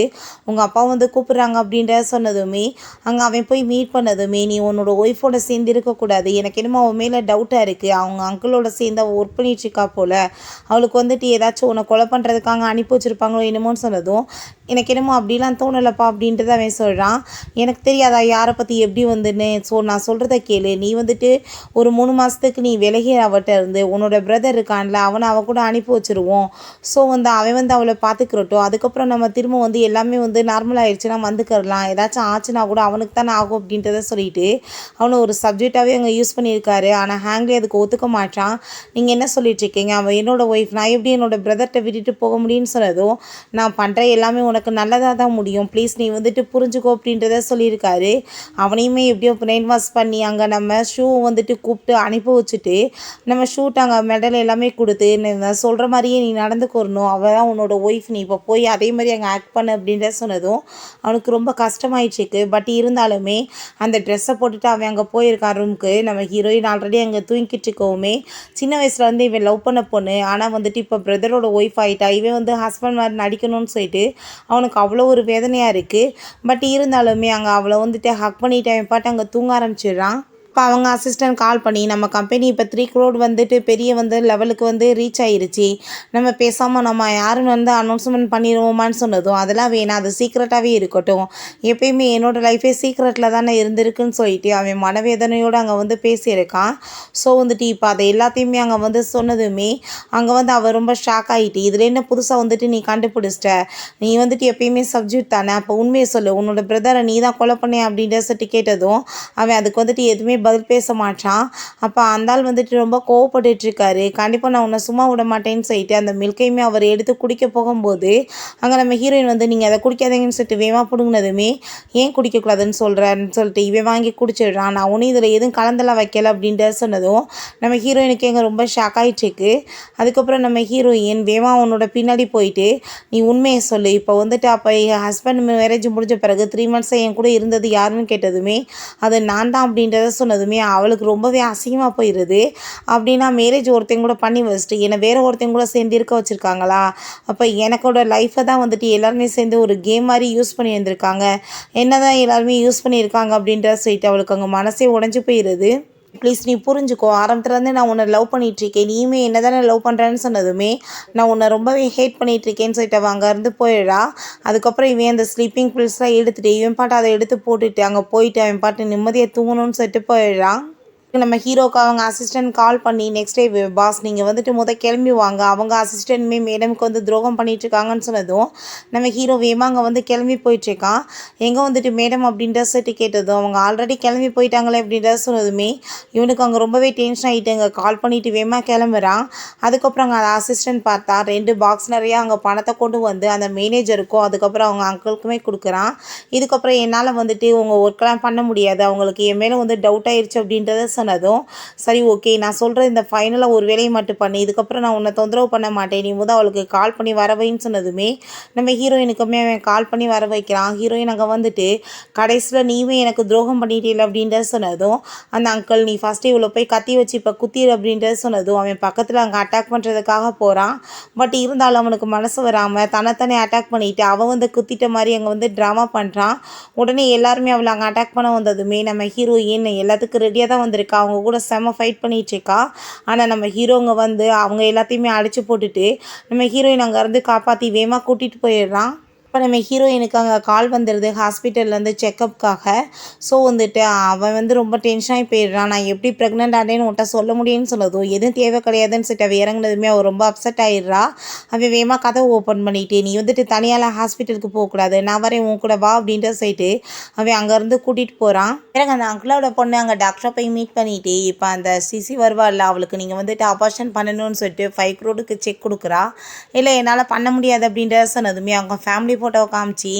உங்கள் அப்பா வந்து கூப்பிட்றாங்க அப்படின்றத சொன்னதுமே அங்கே அவன் போய் மீட் பண்ணதுமே நீ உன்னோட ஒய்ஃபோட சேர்ந்து இருக்கக்கூடாது, எனக்கு என்னமோ அவன் மேலே டவுட்டாக இருக்குது, அவங்க அங்கிளோட சேர்ந்து அவள் ஒர்க் பண்ணிட்டுருக்கா போல், அவளுக்கு வந்துட்டு ஏதாச்சும் உன்னை கொலை பண்ணுறதுக்காக அனுப்பி வச்சுருப்பாங்களோ என்னமோன்னு சொன்னதும் எனக்கு என்னமோ அப்படிலாம் தோணலைப்பா அப்படின்றத அவன் சொல்கிறான். எனக்கு தெரியாதா யாரை பற்றி எப்படி வந்துன்னு, ஸோ நான் சொல்கிறத கேளு, நீ வந்துட்டு ஒரு 3 மாதத்துக்கு நீ விலகி அவட்ட இருந்து உன்னோட பிரதர் இருக்கான்ல அவனை அவன் கூட அனுப்பி வச்சுருவோம். ஸோ வந்து அவன் வந்து அவளை பார்த்துக்கிறட்டும், அதுக்கப்புறம் நம்ம திரும்ப வந்து எல்லாமே வந்து நார்மல் ஆகிடுச்சுன்னா வந்துக்கிறலாம், ஏதாச்சும் ஆச்சுன்னா கூட அவனுக்கு தானே ஆகும் அப்படின்றத சொல்லிட்டு அவனை ஒரு சப்ஜெக்டாகவே அங்கே யூஸ் பண்ணியிருக்காரு. ஆனால் ஹேங்லே அதுக்கு ஒத்துக்க மாட்டான். நீங்கள் என்ன சொல்லிட்டுருக்கீங்க, அவன் என்னோடய ஒய்ஃப், நான் எப்படி என்னோட பிரதர்கிட்ட விட்டுட்டு போக முடியும்னு சொன்னதும் நான் பண்ணுற எல்லாமே உனக்கு நல்லதாக தான் முடியும், ப்ளீஸ் நீ வந்துட்டு புரிஞ்சுக்கோ அப்படின்றத சொல்லியிருக்காரு. அவனையுமே எப்படியோ பிரெயின் வாஷ் பண்ணி அங்கே நம்ம ஷூ வந்துட்டு கூப்பிட்டு அனுப்பி வச்சுட்டு நம்ம ஷூட் அங்கே மெடல் எல்லாமே கொடுத்து நான் சொல்கிற மாதிரியே நீ நடந்துக்கணும், அவள் தான் உன்னோட ஒய்ஃப், நீ இப்போ போய் அதே மாதிரி அங்கே ஆக்ட் பண்ணு அப்படின்றத சொன்னதும் அவனுக்கு ரொம்ப கஷ்டமாயிடுச்சுக்கு. பட் இருந்தாலுமே அந்த ட்ரெஸ்ஸை போட்டுட்டு அவன் அங்கே போயிருக்கான் ரூமுக்கு. நம்ம ஹீரோயின் ஆல்ரெடி அங்கே தூங்கிட்டு இருக்கவுமே சின்ன வயசில் வந்து இவன் லவ் பண்ண பொண்ணு, ஆனால் வந்துட்டு இப்போ பிரதரோட ஒய்ஃப் ஆகிட்டா, இவன் வந்து ஹஸ்பண்ட் மாதிரி நடிக்கணும்னு சொல்லிட்டு அவனுக்கு அவ்வளோ ஒரு வேதனையாக இருக்குது. பட் இருந்தாலுமே அங்கே அவளை வந்துட்டு ஹக் பண்ணிவிட்டு அவன் பாட்டு அங்கே தூங்க ஆரம்பிச்சிடுறான். இப்போ அவங்க அசிஸ்டன்ட் கால் பண்ணி நம்ம கம்பெனி இப்போ 3 crore வந்துட்டு பெரிய வந்து லெவலுக்கு வந்து ரீச் ஆகிருச்சு, நம்ம பேசாமல் நம்ம யாருன்னு வந்து அனௌன்ஸ்மெண்ட் பண்ணிடுவோமான்னு சொன்னதும் அதெல்லாம் வேணாம், அது சீக்ரெட்டாகவே இருக்கட்டும், எப்பயுமே என்னோடய லைஃபே சீக்ரெட்டில் தானே இருந்திருக்குன்னு சொல்லிட்டு அவன் மனவேதனையோடு அங்கே வந்து பேசியிருக்கான். ஸோ வந்துட்டு இப்போ அதை எல்லாத்தையுமே அங்கே வந்து சொன்னதுமே அங்கே வந்து அவள் ரொம்ப ஷாக் ஆகிட்டு, இதில் என்ன புதுசாக வந்துட்டு நீ கண்டுபிடிச்சிட்ட, நீ வந்துட்டு எப்பயுமே சப்ஜெக்ட் தானே, அப்போ உண்மையை சொல்லு, உன்னோட பிரதரை நீ தான் கொலை பண்ணேன் அப்படின்ற சொல்லிட்டு கேட்டதும் அவன் அதுக்கு வந்துட்டு எதுவுமே பதில் பேச மாட்டான். அப்போ அந்த ஆள் வந்துட்டு ரொம்ப கோவப்பட்டுட்ருக்காரு. கண்டிப்பாக நான் உன்னை சும்மா விட மாட்டேன்னு சொல்லிட்டு அந்த மில்கையுமே அவர் எடுத்து குடிக்க போகும்போது அங்கே நம்ம ஹீரோயின் வந்து நீங்கள் அதை குடிக்காதீங்கன்னு சொல்லிட்டு வேகமாக பிடுங்கினதுமே ஏன் குடிக்கக்கூடாதுன்னு சொல்கிறேன்னு சொல்லிட்டு இவன் வாங்கி குடிச்சிடுறான். நான் ஒன்றும் இதில் எதுவும் கலந்தெல்லாம் வைக்கல அப்படின்ற சொன்னதும் நம்ம ஹீரோயினுக்கு எங்கே ரொம்ப ஷாக் ஆகிட்டுருக்கு. அதுக்கப்புறம் நம்ம ஹீரோயின் வேகமாக உன்னோட பின்னாடி போயிட்டு நீ உண்மையை சொல்லு, இப்போ வந்துட்டு அப்போ என் ஹஸ்பண்ட் மேரேஜ் முடிஞ்ச பிறகு 3 months என் கூட இருந்தது யாருன்னு கேட்டதுமே அது நான் தான் அப்படின்றத சொன்னதுமே அவளுக்கு ரொம்பவே அசிங்கமாக போயிடுது. அப்படின்னா மேரேஜ் ஒருத்தையும் கூட பண்ணி வச்சுட்டு என்னை வேற ஒருத்தையும் கூட சேர்ந்து இருக்க வச்சுருக்காங்களா, அப்போ எனக்கோட லைஃப்பை தான் வந்துட்டு எல்லாருமே சேர்ந்து ஒரு கேம் மாதிரி யூஸ் பண்ணி இருந்திருக்காங்க, என்ன தான் எல்லாருமே யூஸ் பண்ணியிருக்காங்க அப்படின்றத சொல்லிட்டு அவளுக்கு அங்கே மனசே உடஞ்சி போயிடுது. ப்ளீஸ் நீ புரிஞ்சுக்கோ, ஆரம்பத்துலேருந்து நான் உன்னை லவ் பண்ணிகிட்ருக்கேன், நீயுமே என்ன தானே லவ் பண்ணுறேன்னு சொன்னதுமே நான் உன்னை ரொம்பவே ஹேட் பண்ணிகிட்ருக்கேன்னு சொல்லிட்டு அவள் அங்கேருந்து போயிடுறா. அதுக்கப்புறம் இவன் அந்த ஸ்லீப்பிங் பில்ஸ்லாம் எடுத்துகிட்டு இவன் பாட்டு அதை எடுத்து போட்டுட்டு அங்கே போயிட்டு அவன் பாட்டு நிம்மதியாக தூங்கணும்னு சொல்லிட்டு போயிடுறான். நம்ம ஹீரோக்கு அவங்க அசிஸ்டன்ட் கால் பண்ணி நெக்ஸ்ட் டே பாஸ் நீங்கள் வந்துட்டு கிளம்பி வாங்க, அவங்க அசிஸ்டன்ட்மே மேடமுக்கு துரோகம் பண்ணிகிட்ருக்காங்கன்னு சொன்னதும் நம்ம ஹீரோ வேகமாக அங்கே கிளம்பி போயிட்டுருக்கான். எங்கே வந்துட்டு மேடம் அப்படின்ற சொல்லிட்டு கேட்டதும் அவங்க ஆல்ரெடி கிளம்பி போயிட்டாங்களே அப்படின்றத சொன்னதுமே இவனுக்கு அங்கே ரொம்பவே டென்ஷன் ஆகிட்டு அங்கே கால் பண்ணிவிட்டு வேகமாக கிளம்புறான். அதுக்கப்புறம் அங்கே அசிஸ்டன்ட் பார்த்தா 2 பாக்ஸ் நிறையா அங்கே பணத்தை கொண்டு வந்து அந்த மேனேஜருக்கும் அதுக்கப்புறம் அவங்க அங்கிளுக்குமே கொடுக்குறான். இதுக்கப்புறம் என்னால் வந்துட்டு உங்கள் ஒர்க்கெலாம் பண்ண முடியாது, அவங்களுக்கு என் மேலே டவுட் ஆயிடுச்சு அப்படின்றத சொன்னதும் சரி ஓகே நான் சொல்கிறேன், இந்த ஃபைனலாக ஒரு வேலையை மட்டும் பண்ணி இதுக்கப்புறம் நான் உன்னை தொந்தரவு பண்ண மாட்டேன், நீ அவளுக்கு கால் பண்ணி வர வைன்னு சொன்னதுமே நம்ம ஹீரோயினுக்குமே அவன் கால் பண்ணி வர வைக்கிறான். ஹீரோயின் அங்கே வந்துட்டு கடைசியில் நீவே எனக்கு துரோகம் பண்ணிட்டீல அப்படின்றத சொன்னதும் அந்த அங்கிள் நீ ஃபஸ்ட்டு இவ்வளோ போய் கத்தி வச்சு இப்போ குத்திடு அப்படின்றத சொன்னதும் அவன் பக்கத்தில் அங்கே அட்டாக் பண்ணுறதுக்காக போகிறான். பட் இருந்தாலும் அவனுக்கு மனசு வராமல் தன்னைத்தானே அட்டாக் பண்ணிவிட்டு அவன் குத்திட்ட மாதிரி அங்கே ட்ராமா பண்ணுறான். உடனே எல்லாருமே அவளை அங்கே அட்டாக் பண்ண வந்ததுமே நம்ம ஹீரோயின் எல்லாத்துக்கும் ரெடியாக தான் வந்திருக்கா, அவங்க கூட செம்ம ஃபைட் பண்ணிகிட்ருக்கா. ஆனால் நம்ம ஹீரோங்க அவங்க எல்லாத்தையுமே அடித்து போட்டுட்டு நம்ம ஹீரோயின் அங்கேருந்து காப்பாற்றி வேகமாக கூட்டிகிட்டு போயிடுறான். இப்போ நம்ம ஹீரோயினுக்கு அங்கே கால் வந்துடுது ஹாஸ்பிட்டல்லேருந்து செக்கப்புக்காக. ஸோ அவன் ரொம்ப டென்ஷனாகி போயிடுறான். நான் எப்படி ப்ரெக்னென்ட் ஆனேன்னு உன்ட்ட சொல்ல முடியும்னு சொன்னதும் எதுவும் தேவை கிடையாதுன்னு சொல்லிட்டு அவள் இறங்குனதுமே அவள் ரொம்ப அப்செட் ஆகிடுறா. அவன் வேகமாக கதவை ஓப்பன் பண்ணிவிட்டு நீ தனியால் ஹாஸ்பிட்டலுக்கு போகக்கூடாது, நான் வரேன் உன் கூட வா அப்படின்ற சொல்லிட்டு அவன் அங்கேருந்து கூட்டிகிட்டு போகிறான். பிறகு அந்த அங்கிளோட பொண்ணு அங்கே டாக்டரை போய் மீட் பண்ணிவிட்டு இப்போ அந்த சிசி வருவா இல்லை அவளுக்கு நீங்கள் ஆபரேஷன் பண்ணணும்னு சொல்லிட்டு 5 crore செக் கொடுக்குறா. இல்லை என்னால் பண்ண முடியாது அப்படின்றத சொன்னதுமே அவங்க ஃபேமிலி ஃபோட்டோவை காமிச்சு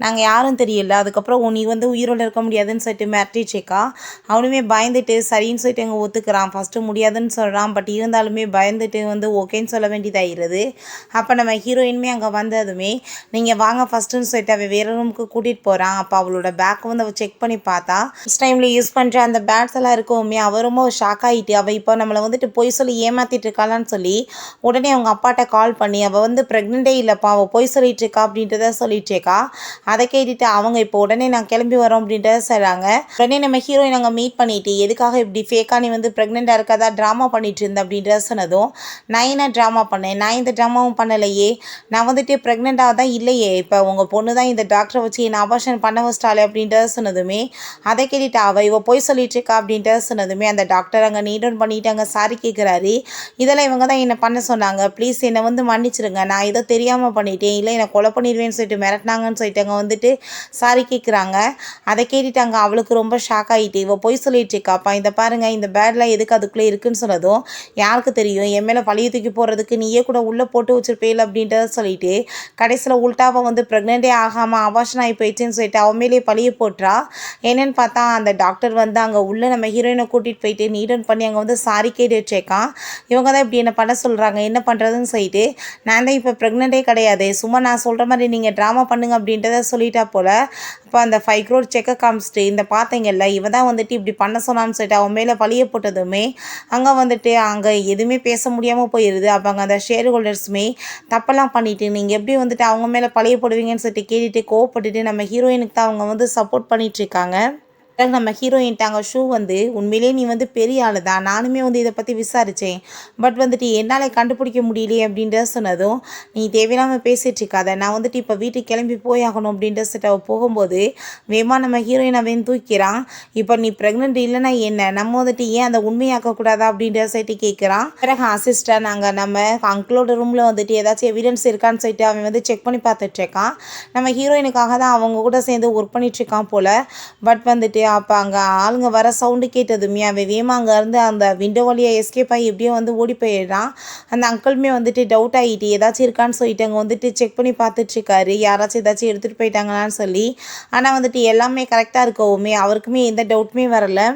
நாங்கள் யாரும் தெரியல, அதுக்கப்புறம் நீ உயிரோடு இருக்க முடியாதுன்னு சொல்லிட்டு மிரட்டிச்சேக்கா. அவனுமே பயந்துட்டு சரின்னு சொல்லிட்டு அங்கே ஒத்துக்கிறான். ஃபஸ்ட்டு முடியாதுன்னு சொல்கிறான், பட் இருந்தாலுமே பயந்துட்டு ஓகேன்னு சொல்ல வேண்டியதாகிறது. அப்போ நம்ம ஹீரோயினுமே அங்கே வந்ததுமே நீங்கள் வாங்க ஃபஸ்ட்டுன்னு சொல்லிட்டு அவள் வேறு ரூமுக்கு கூட்டிகிட்டு போகிறான். அப்போ அவளோட பேக்கை அவள் செக் பண்ணி பார்த்தா ஃபஸ்ட் டைமில் யூஸ் பண்ணுற அந்த பேட்ஸ் எல்லாம் இருக்கவுமே அவள் ரொம்ப ஷாக் ஆகிட்டு அவள் இப்போ நம்மளை பொய் சொல்லி ஏமாற்றிட்டு இருக்காளான்னு சொல்லி உடனே அவங்க அப்பாட்ட கால் பண்ணி அவள் ப்ரெக்னென்ட்டே இல்லைப்பா, அவள் பொய் சொல்லிட்டு இருக்கா அப்படின்றத சொல்லிட்டேக்கா. அதை கேட்டுட்டு அவங்க இப்போ உடனே நான் கிளம்பி வரோம் அப்படின்றத சொல்கிறாங்க. உடனே நம்ம ஹீரோயின் அங்கே மீட் பண்ணிட்டு எதுக்காக இப்படி ஃபேக்காக நீ ப்ரெக்னெண்ட்டாக இருக்காதா ட்ராமா பண்ணிட்டு இருந்த அப்படின்றத சொன்னதும் நான் என்ன ட்ராமா பண்ணேன், நான் இந்த ட்ராமாவும் பண்ணலையே, நான் ப்ரெக்னெண்ட்டாக தான் இல்லையே, இப்போ உங்கள் பொண்ணு தான் இந்த டாக்டரை வச்சு என்னை அபார்ஷன் பண்ண வச்சிட்டாலே அப்படின்றத சொன்னதுமே அதை கேட்டுட்டு இவ போய் சொல்லிட்டு இருக்கா அப்படின்றத சொன்னதுமே அந்த டாக்டர் அங்கே நீட் டவுன் பண்ணிட்டு அங்கே சாரி கேட்குறாரு. இதெல்லாம் இவங்க தான் என்னை பண்ண சொன்னாங்க, ப்ளீஸ் என்னை மன்னிச்சிருங்க, நான் ஏதோ தெரியாமல் பண்ணிட்டேன், இல்லை என்னை கொலை பண்ணிடுவேன்னு சொல்லிட்டு மிரட்டினாங்கன்னு சொல்லிட்டு அங்கே சாரி கேட்குறாங்க. அதை கேட்டுட்டாங்க. அவளுக்கு ரொம்ப ஷாக் ஆகிட்டு இவ போய் சொல்லிட்டு இருக்காப்பா, இந்த பாருங்க இந்த பேட்லாம் எதுக்கு அதுக்குள்ளே இருக்குன்னு சொன்னதும் யாருக்கு தெரியும், என் மேலே பழிய தூக்கி போடுறதுக்கு நீயே கூட உள்ளே போட்டு வச்சிருப்பேல அப்படின்றத சொல்லிட்டு கடைசியில் உள்டாவை ப்ரெக்னென்ட்டே ஆகாமல் அபார்ஷன் ஆகி போயிடுச்சுன்னு சொல்லிட்டு அவன் மேலே பழிய போட்டுறா. என்னன்னு பார்த்தா அந்த டாக்டர் அங்கே உள்ள நம்ம ஹீரோயினை கூட்டிகிட்டு போயிட்டு நீட் டவுன் பண்ணி அங்கே சாரி கேட்டு வச்சேக்கான். இவங்க தான் இப்படி என்ன பண்ண சொல்கிறாங்க, என்ன பண்ணுறதுன்னு சொல்லிட்டு நான் தான் இப்போ ப்ரெக்னென்ட்டே கிடையாது, சும்மா நான் சொல்கிற மாதிரி நீங்கள் ட்ராமா பண்ணுங்க அப்படின்றத சொல்லிட்டா போல். இப்போ அந்த 5 crore செக்கை காமிச்சிட்டு இந்த பார்த்தீங்கல்ல இவ தான் இப்படி பண்ண சொன்னான்னு சொல்லிட்டு அவன் மேலே பழிய போட்டதுமே அங்கே அங்கே எதுவுமே பேச முடியாமல் போயிடுது. அப்போ அங்கே அந்த ஷேர் ஹோல்டர்ஸுமே தப்பெல்லாம் பண்ணிவிட்டு நீங்கள் எப்படி அவங்க மேலே பழிய போடுவீங்கன்னு சொல்லிட்டு கேட்டுட்டு கோவப்பட்டுட்டு நம்ம ஹீரோயினுக்கு தான் அவங்க சப்போர்ட் பண்ணிகிட்ருக்காங்க. நம்ம ஹீரோயின்ட்ட அங்கே ஷூ உண்மையிலேயே நீ பெரிய ஆள் தான், நானுமே இதை பற்றி விசாரித்தேன், பட் என்னால் கண்டுபிடிக்க முடியலையே அப்படின்றத சொன்னதும் நீ தேவையில்லாமல் பேசிகிட்டு இருக்காத, நான் இப்போ வீட்டுக்கு கிளம்பி போயாகணும் அப்படின்ற சொல்லிட்டு அவள் போகும்போது வேமா நம்ம ஹீரோயின் அவன் தூக்கிறான். இப்போ நீ ப்ரெக்னென்ட் இல்லைன்னா என்ன, நம்ம ஏன் அந்த உண்மையாக்கக்கூடாதா அப்படின்ற சொல்லிட்டு கேட்குறான். பிறகு அசிஸ்டன்ட் நாங்கள் நம்ம அங்கிளோட ரூமில் ஏதாச்சும் எவிடன்ஸ் இருக்கான்னு சொல்லிட்டு அவன் செக் பண்ணி பார்த்துட்ருக்கான். நம்ம ஹீரோயினுக்காக தான் அவங்க கூட சேர்ந்து ஒர்க் பண்ணிகிட்ருக்கான் போல். பட் அப்போ அங்கே ஆளுங்க வர சவுண்டு கேட்டதுமே அவன் வேமா அங்கேருந்து அந்த விண்டோ வழியாக எஸ்கேப் ஆகி எப்படியோ ஓடி போயிடுறான். அந்த அங்கிளுமே டவுட் ஆகிட்டு ஏதாச்சும் இருக்கான்னு சொல்லிட்டு அங்கே செக் பண்ணி பார்த்துட்ருக்காரு, யாராச்சும் ஏதாச்சும் எடுத்துகிட்டு போயிட்டாங்களான்னு சொல்லி. ஆனால் எல்லாமே கரெக்டாக இருக்கவுமே அவருக்குமே எந்த டவுட்டுமே வரலை.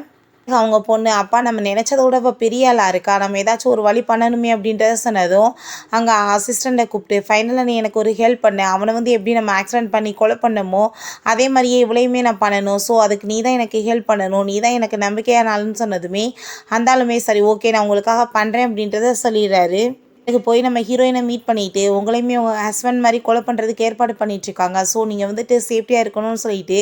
அவங்க பொண்ணு அப்பா நம்ம நினச்சதோட பெரிய ஆளாக இருக்கா, நம்ம ஏதாச்சும் ஒரு வழி பண்ணணுமே அப்படின்றத சொன்னதும் அங்கே அசிஸ்டண்ட்டை கூப்பிட்டு ஃபைனலாக நீ எனக்கு ஒரு ஹெல்ப் பண்ணு, அவனை எப்படி நம்ம ஆக்சிடென்ட் பண்ணி கொலை பண்ணமோ அதே மாதிரியே இவ்வளையுமே நான் பண்ணணும், ஸோ அதுக்கு நீ தான் எனக்கு ஹெல்ப் பண்ணணும், நீ தான் எனக்கு நம்பிக்கையான ஆளுன்னு சொன்னதுமே அந்தாலுமே சரி ஓகே நான் உங்களுக்காக பண்ணுறேன் அப்படின்றத சொல்லிடுறாரு. இதுக்கு போய் நம்ம ஹீரோயினை மீட் பண்ணிவிட்டு உங்களையுமே உங்கள் ஹஸ்பண்ட் மாதிரி கொலை பண்ணுறதுக்கு ஏற்பாடு பண்ணிகிட்ருக்காங்க, ஸோ நீங்கள் சேஃப்டியாக இருக்கணும்னு சொல்லிட்டு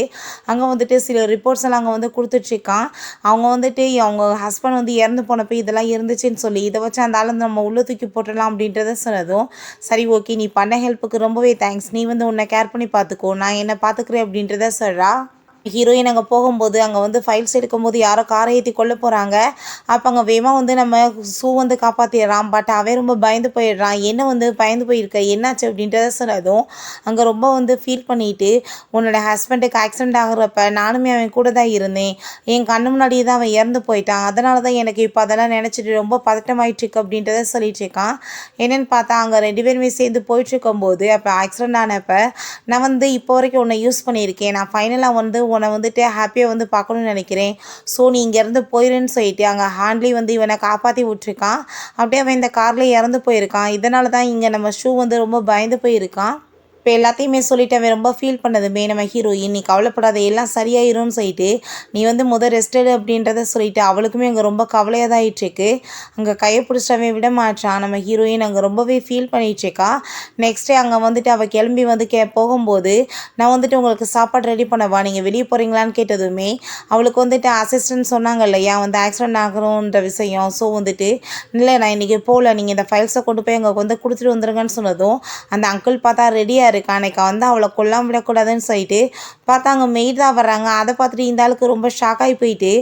அங்கே சில ரிப்போர்ட்ஸ் எல்லாம் அங்கே கொடுத்துட்ருக்கான். அவங்க அவங்க ஹஸ்பண்ட் இறந்து போனப்போ இதெல்லாம் இருந்துச்சுன்னு சொல்லி இதை வச்சு அந்த ஆளு நம்ம உள்ளே தூக்கி போட்டுடலாம் அப்படின்றத சொன்னதும் சரி ஓகே நீ பண்ண ஹெல்ப்புக்கு ரொம்பவே தேங்க்ஸ், நீ உன்னை கேர் பண்ணி பார்த்துக்கோ, நான் என்னை பார்த்துக்கிறேன் அப்படின்றத சொல்கிறா. ஹீரோயின் அங்கே போகும்போது அங்கே வந்து ஃபைல்ஸ் எடுக்கும்போது யாரோ காரை ஏற்றி கொல்ல போகிறாங்க. அப்போ அங்கே வேமா வந்து நம்ம ஷூ வந்து காப்பாற்றிடுறான். பட் அவன் ரொம்ப பயந்து போயிடுறான். என்ன வந்து பயந்து போயிருக்க, என்னாச்சு அப்படின்றத சொன்னதும் அங்கே ரொம்ப வந்து ஃபீல் பண்ணிட்டு, உன்னோட ஹஸ்பண்டுக்கு ஆக்சிடென்ட் ஆகுறப்ப நானுமே அவன் கூட தான் இருந்தேன். என் கண்ணு முன்னாடியே தான் அவன் இறந்து போயிட்டான். அதனால தான் எனக்கு இப்போ அதெல்லாம் நினச்சிட்டு ரொம்ப பதட்டமாயிட்டுருக்கு அப்படின்றத சொல்லிட்டு இருக்கான். என்னென்னு பார்த்தா அங்கே 2 பேருமே சேர்ந்து போயிட்டுருக்கும்போது அப்போ ஆக்சிடென்ட் ஆனப்போ நான் வந்து இப்போ வரைக்கும் உன்னை யூஸ் பண்ணியிருக்கேன். நான் ஃபைனலாக வந்து உன்னை வந்துட்டு ஹாப்பியாக வந்து பார்க்கணும்னு நினைக்கிறேன். ஸோ நீ இங்கேருந்து போயிருன்னு சொல்லிட்டு அங்கே ஹாண்ட்லி வந்து இவனை காப்பாற்றி விட்டுருக்கான். அப்படியே அவன் இந்த காரில் இறந்து போயிருக்கான். இதனால தான் இங்கே நம்ம ஷூ வந்து ரொம்ப பயந்து போயிருக்கான். இப்போ எல்லாத்தையுமே சொல்லிட்டு அவன் ரொம்ப ஃபீல் பண்ணதுமே நம்ம ஹீரோயின், நீ கவலைப்படாத எல்லாம் சரியாயிரும்னு சொல்லிட்டு நீ வந்து ரெஸ்ட் எடு அப்படின்றத சொல்லிட்டு அவளுக்குமே அங்கே ரொம்ப கவலையாக தான் ஆயிட்டுருக்கு. அங்கே கையை பிடிச்சிட்டு விட மாட்டான். நம்ம ஹீரோயின் அங்கே ரொம்பவே ஃபீல் பண்ணிகிட்ருக்கா. நெக்ஸ்ட்டு அங்கே வந்துட்டு அவள் கிளம்பி வந்து போகும்போது நான் வந்துட்டு உங்களுக்கு சாப்பாடு ரெடி பண்ணவா, நீங்கள் வெளியே போகிறீங்களான்னு கேட்டதுமே அவளுக்கு வந்துட்டு அசிஸ்டன்ட் சொன்னாங்க இல்லையா வந்து ஆக்சிடென்ட் ஆகணுன்ற விஷயம். ஸோ வந்துட்டு இல்லை நான் இன்றைக்கி போகல, நீங்கள் இந்த ஃபைல்ஸை கொண்டு போய் அங்கே வந்து கொடுத்துட்டு வந்துருங்கன்னு சொன்னதும் அந்த அங்கிள் பார்த்தா ரெடியாக இருக்கா. அன்னைக்கு வந்து அவளை கொல்லாம விடக்கூடாதுன்னு சொல்லிட்டு பார்த்தா அங்கே மெய்ட் தான் வர்றாங்க. அதை பார்த்துட்டு இந்த ஆளுக்கு ரொம்ப ஷாக் ஆகி போயிட்டு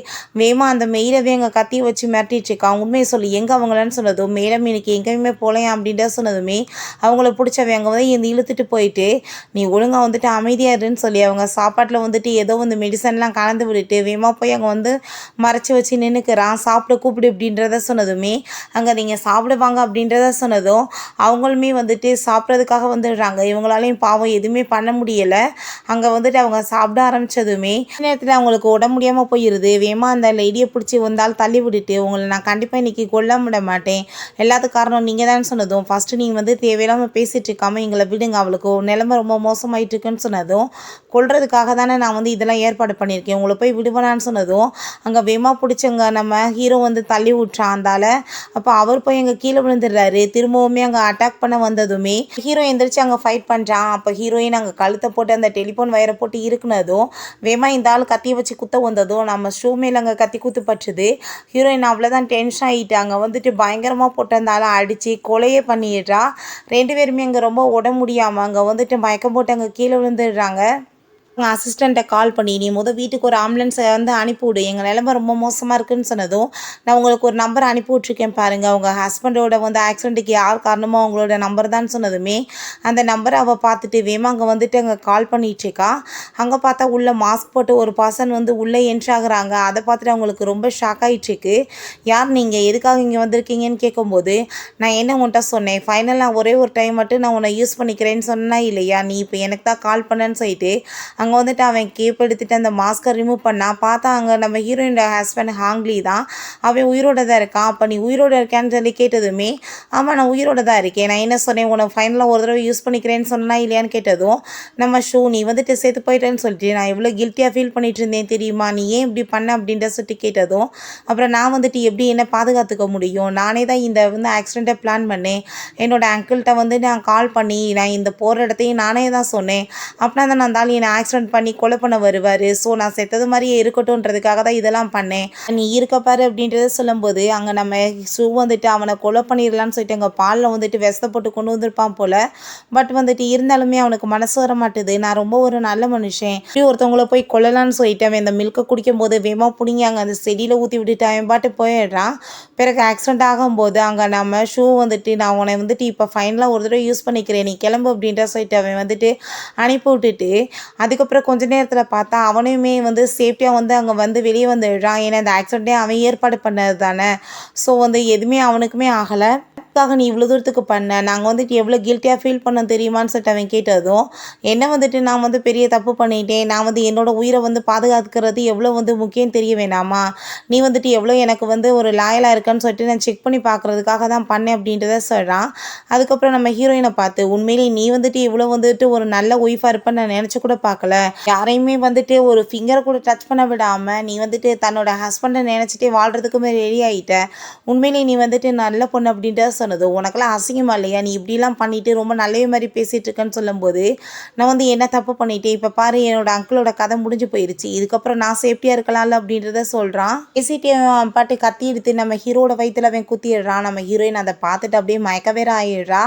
வேமா அந்த மெய்டவே அங்கே கத்தி வச்சு மிரட்டிட்டுருக்கான். உண்மையை சொல்லி எங்கே அவங்களன்னு சொன்னதும் மேடம் இன்னைக்கு எங்கேயுமே போகலையா அப்படின்ட்டு சொன்னதுமே அவங்கள பிடிச்சவங்க அங்கே வந்து இந்த இழுத்துட்டு போயிட்டு நீ ஒழுங்காக வந்துட்டு அமைதியாக இருன்னு சொல்லி அவங்க சாப்பாட்டில் வந்துட்டு ஏதோ வந்து மெடிசன்லாம் கலந்து விட்டுட்டு வேமா போய் அங்கே வந்து மறைச்சி வச்சு நின்றுக்கிறான். சாப்பிட கூப்பிடு அப்படின்றத சொன்னதுமே அங்கே நீங்கள் சாப்பிடுவாங்க அப்படின்றத சொன்னதும் அவங்களுமே வந்துட்டு சாப்பிட்றதுக்காக வந்துடுறாங்க. இவங்களாலையும் பாவம் எதுவுமே பண்ண முடியலை. அங்கே வந்துட்டு அவங்க சாப்பிட ஆரம்பித்ததுமே நேரத்தில் அவங்களுக்கு உடம்பு முடியாமல் போயிடுது. வேமா அந்த லேடியை பிடிச்சி வந்தால் தள்ளி விட்டுட்டு உங்களை நான் கண்டிப்பாக இன்றைக்கி கொல்ல விட மாட்டேன், எல்லாத்துக்கும் காரணம் நீங்கள் தான் சொன்னதும் ஃபஸ்ட்டு நீங்கள் வந்து தேவையில்லாமல் பேசிகிட்டு இருக்காமல் எங்களை விடுங்க, அவளுக்கு நிலைமை ரொம்ப மோசமாயிட்டு இருக்குன்னு சொன்னதும் கொல்றதுக்காக தானே நான் வந்து இதெல்லாம் ஏற்பாடு பண்ணியிருக்கேன், உங்களை போய் விடுவேனான்னு சொன்னதும் அங்கே வேமா பிடிச்சங்க நம்ம ஹீரோ வந்து தள்ளி விட்றான். அந்தால அப்போ அவர் போய் அங்கே கீழே விழுந்துடுறாரு. திரும்பவுமே அங்கே அட்டாக் பண்ண வந்ததுமே ஹீரோ எந்திரிச்சு அங்கே ஃபைட் பண்ணுறான். அப்போ ஹீரோயின் அங்கே கழுத்தை போட்டு அந்த டெலிஃபோன் வயரை போட்டு இருக்குனதும் வேமா இந்த ஆள் கத்தியை வச்சு குத்த வந்ததும் நம்ம ஷூ மேலே அங்கே கத்தி குத்து பட்டுது. ஹீரோயின் அவ்வளோதான் டென்ஷன் ஆகிட்டாங்க. வந்துட்டு பயங்கரமாக போட்டு அந்த ஆளை அடித்து கொலையே பண்ணிடுறா. 2 பேருமே அங்கே ரொம்ப உடம்பு முடியாமல் அங்கே வந்துட்டு மயக்கம் போட்டு அங்கே கீழே விழுந்துடுறாங்க. உங்கள் அசிஸ்டண்ட்டை கால் பண்ணி நீ வீட்டுக்கு ஒரு ஆம்புலன்ஸை வந்து அனுப்பிவிடு, எங்கள் நிலைமை ரொம்ப மோசமாக இருக்குதுன்னு சொன்னதும் நான் உங்களுக்கு ஒரு நம்பர் அனுப்பி விட்ருக்கேன் பாருங்கள், உங்கள் ஹஸ்பண்டோட வந்து ஆக்சிடெண்ட்டுக்கு யார் காரணமோ அவங்களோட நம்பர் தான் சொன்னதுமே அந்த நம்பரை அவள் பார்த்துட்டு வேமா அங்கே வந்துட்டு அங்கே கால் பண்ணிகிட்ருக்கா. அங்கே பார்த்தா உள்ளே மாஸ்க் போட்டு ஒரு பர்சன் வந்து உள்ளே என்ட்ரி ஆகுறாங்க. அதை பார்த்துட்டு அவங்களுக்கு ரொம்ப ஷாக் ஆகிட்டுருக்கு. யார் நீங்கள், எதுக்காக இங்கே வந்திருக்கீங்கன்னு கேட்கும்போது நான் என்ன உன்கிட்ட சொன்னேன், ஃபைனலாக ஒரே ஒரு டைம் மட்டும் நான் உன்னை யூஸ் பண்ணிக்கிறேன்னு சொன்னா இல்லையா, நீ இப்போ எனக்கு தான் கால் பண்ணேன்னு சொல்லிட்டு அங்கே வந்துட்டு அவன் கேப் எடுத்துகிட்டு அந்த மாஸ்கை ரிமூவ் பண்ணால் பார்த்தா அங்கே நம்ம ஹீரோயினோட ஹஸ்பண்ட் ஹாங்லி தான். அவன் உயிரோட தான் இருக்கான். அப்போ நீ உயிரோட இருக்கான்னு சொல்லி கேட்டதுமே ஆமாம் நான் உயிரோட தான் இருக்கேன், நான் என்ன சொன்னேன் உன்னை ஃபைனலாக ஒரு தடவை யூஸ் பண்ணிக்கிறேன்னு சொன்னா இல்லையான்னு கேட்டதும் நம்ம ஷூ நீ வந்துட்டு சேர்த்து போயிட்டேன்னு சொல்லிட்டு நான் எவ்வளோ கில்ட்டியாக ஃபீல் பண்ணிட்டு இருந்தேன் தெரியுமா, நீ ஏன் இப்படி பண்ண அப்படின்ற சொல்லிட்டு கேட்டதும் அப்புறம் நான் வந்துட்டு எப்படி என்ன பாதுகாத்துக்க முடியும், நானே தான் இந்த வந்து ஆக்சிடெண்ட்டை பிளான் பண்ணேன், என்னோட அங்கிள்கிட்ட வந்து நான் கால் பண்ணி நான் இந்த போகிற இடத்தையும் நானே தான் சொன்னேன், அப்படின்னா தான் நான் இருந்தாலும் என்னை ஆக்சிடெண்ட் பண்ணி கொலை பண்ண வருவார், ஸோ நான் செத்தது மாதிரியே இருக்கட்டும்ன்றதுக்காக தான் இதெல்லாம் பண்ணேன், நீ இருக்கப்பாரு அப்படின்றத சொல்லும்போது அங்கே நம்ம ஷூ வந்துட்டு அவனை கொலை பண்ணிடலான்னு சொல்லிட்டு அங்கே பாலில் வந்துட்டு விஷத்தை போட்டு கொண்டு வந்திருப்பான் போல். பட் வந்துட்டு இருந்தாலுமே அவனுக்கு மனசு வர மாட்டுது, நான் ரொம்ப ஒரு நல்ல மனுஷன், இப்படி ஒருத்தவங்கள போய் கொல்லலான்னு சொல்லிட்டு அவன் இந்த மில்கை குடிக்கும் போது வேமா பிடிங்கி அங்கே அந்த செடியில் ஊற்றி விட்டுட்டு அவன் பாட்டு போயிடுறான். பிறகு ஆக்சிடென்ட் ஆகும்போது அங்கே நம்ம ஷூ வந்துட்டு நான் உன்னை வந்துட்டு இப்போ ஃபைனலாக ஒரு தடவை யூஸ் பண்ணிக்கிறேன், நீ கிளம்பு அப்படின்ற சொல்லிட்டு அவன் வந்துட்டு அனுப்பி விட்டுட்டு அதுக்கப்புறம் கொஞ்ச நேரத்தில் பார்த்தா அவனையுமே வந்து சேஃப்டியாக வந்து அங்கே வந்து வெளியே வந்துடுறான். ஏன்னா இந்த ஆக்சிடெண்ட்டே அவன் ஏற்பாடு பண்ணது தானே. ஸோ வந்து எதுவுமே அவனுக்குமே ஆகலை. அதுக்காக நீ இவ்வளோ தூரத்துக்கு பண்ண, நாங்கள் வந்துட்டு எவ்வளோ கில்ட்டியாக ஃபீல் பண்ண தெரியுமான்னு சொல்லிட்டு அவன் கேட்டதும் என்ன வந்துட்டு நான் வந்து பெரிய தப்பு பண்ணிட்டேன், நான் வந்து என்னோடய உயிரை வந்து பாதுகாத்துக்கிறது எவ்வளோ வந்து முக்கியம் தெரிய வேணாமா, நீ வந்துட்டு எவ்வளோ எனக்கு வந்து ஒரு லாயலாக இருக்கான்னு சொல்லிட்டு நான் செக் பண்ணி பார்க்குறதுக்காக தான் பண்ணேன் அப்படின்றத சொல்கிறான். அதுக்கப்புறம் நம்ம ஹீரோயினை பார்த்து உண்மையிலே நீ வந்துட்டு இவ்வளோ வந்துட்டு ஒரு நல்ல ஒய்ஃபாக இருப்பேன்னு நான் நினச்சி கூட பார்க்கல, யாரையுமே வந்துட்டு ஒரு ஃபிங்கரை கூட டச் பண்ண விடாமல் நீ வந்துட்டு தன்னோட ஹஸ்பண்டை நினச்சிட்டே வாழ்கிறதுக்குமே ரெடி ஆகிட்ட, உண்மையிலே நீ வந்துட்டு நல்ல பொண்ணு அப்படின்றத சொன்னது, "உனக்கெல்லாம் அசிங்கமா இல்லையா? நீ இப்படிலாம் பண்ணிட்டு ரொம்ப நல்லவே மாரி பேசிட்டு இருக்கன்னு" சொல்லும்போது, நான் வந்து என்ன தப்பு பண்ணிட்டேன்? இப்ப பாரு என்னோட அங்கிளோட கதை முடிஞ்சு போயிருச்சு. இதுக்கப்புறம் நான் சேஃப்டியா இருக்கலாம்ல அப்படின்றத சொல்றான். பேசிட்டு அவன் பாட்டு கத்தி எடுத்து நம்ம ஹீரோட வயித்துல அவன் குத்திடுறான். நம்ம ஹீரோயின் அத பார்த்துட்டு அப்படியே மயக்க வேற ஆயிடுறா.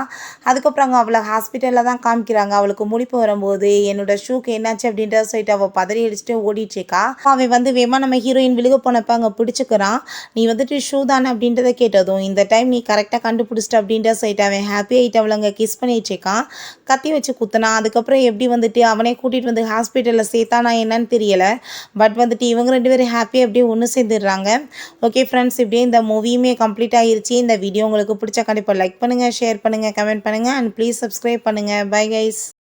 அதுக்கப்புறம் அவள ஹாஸ்பிட்டல்ல தான் காமிக்கிறாங்க. அவளுக்கு முழிப்பு வரும்போது, "என்னோட ஷூக்கு என்னாச்சு?" அப்படின்றத சொல்லிட்டு அவ பதறி அடிச்சுட்டு ஓடிட்டுருக்கா. அவன் வந்து வேகமா நம்ம ஹீரோயின் விழுக போனப்ப அங்க பிடிச்சுக்கிறான். "நீ வந்துட்டு ஷூ தானே?" அப்படின்றத கேட்டதும், "இந்த டைம் நீ கரெக்ட்டா கண்டுபிடிச்சிட்ட" அப்படின்றத சொல்லிட்டு அவன் ஹாப்பி ஆயிட்டு அவள அங்க கிஸ் பண்ணிட்டுருக்கான். கத்தி வச்சு குத்துனான். அதுக்கப்புறம் எப்படி வந்துட்டு அவனே கூட்டிட்டு வந்து ஹாஸ்பிட்டல்ல சேர்த்தானா என்னன்னு தெரியல. பட் வந்துட்டு இவங்க 2 பேரும் ஹாப்பியா அப்படியே ஒண்ணு சேர்ந்துடுறாங்க. ஓகே ஃப்ரெண்ட்ஸ், இப்படியே இந்த மூவியுமே கம்ப்ளீட் ஆயிருச்சு. இந்த வீடியோ உங்களுக்கு பிடிச்சா கண்டிப்பா லைக் பண்ணுங்க, ஷேர் பண்ணுங்க, கமெண்ட் பண்ணுங்க அண்ட் ப்ளீஸ் சப்ஸ்கிரைப் பண்ணுங்க. Bye guys.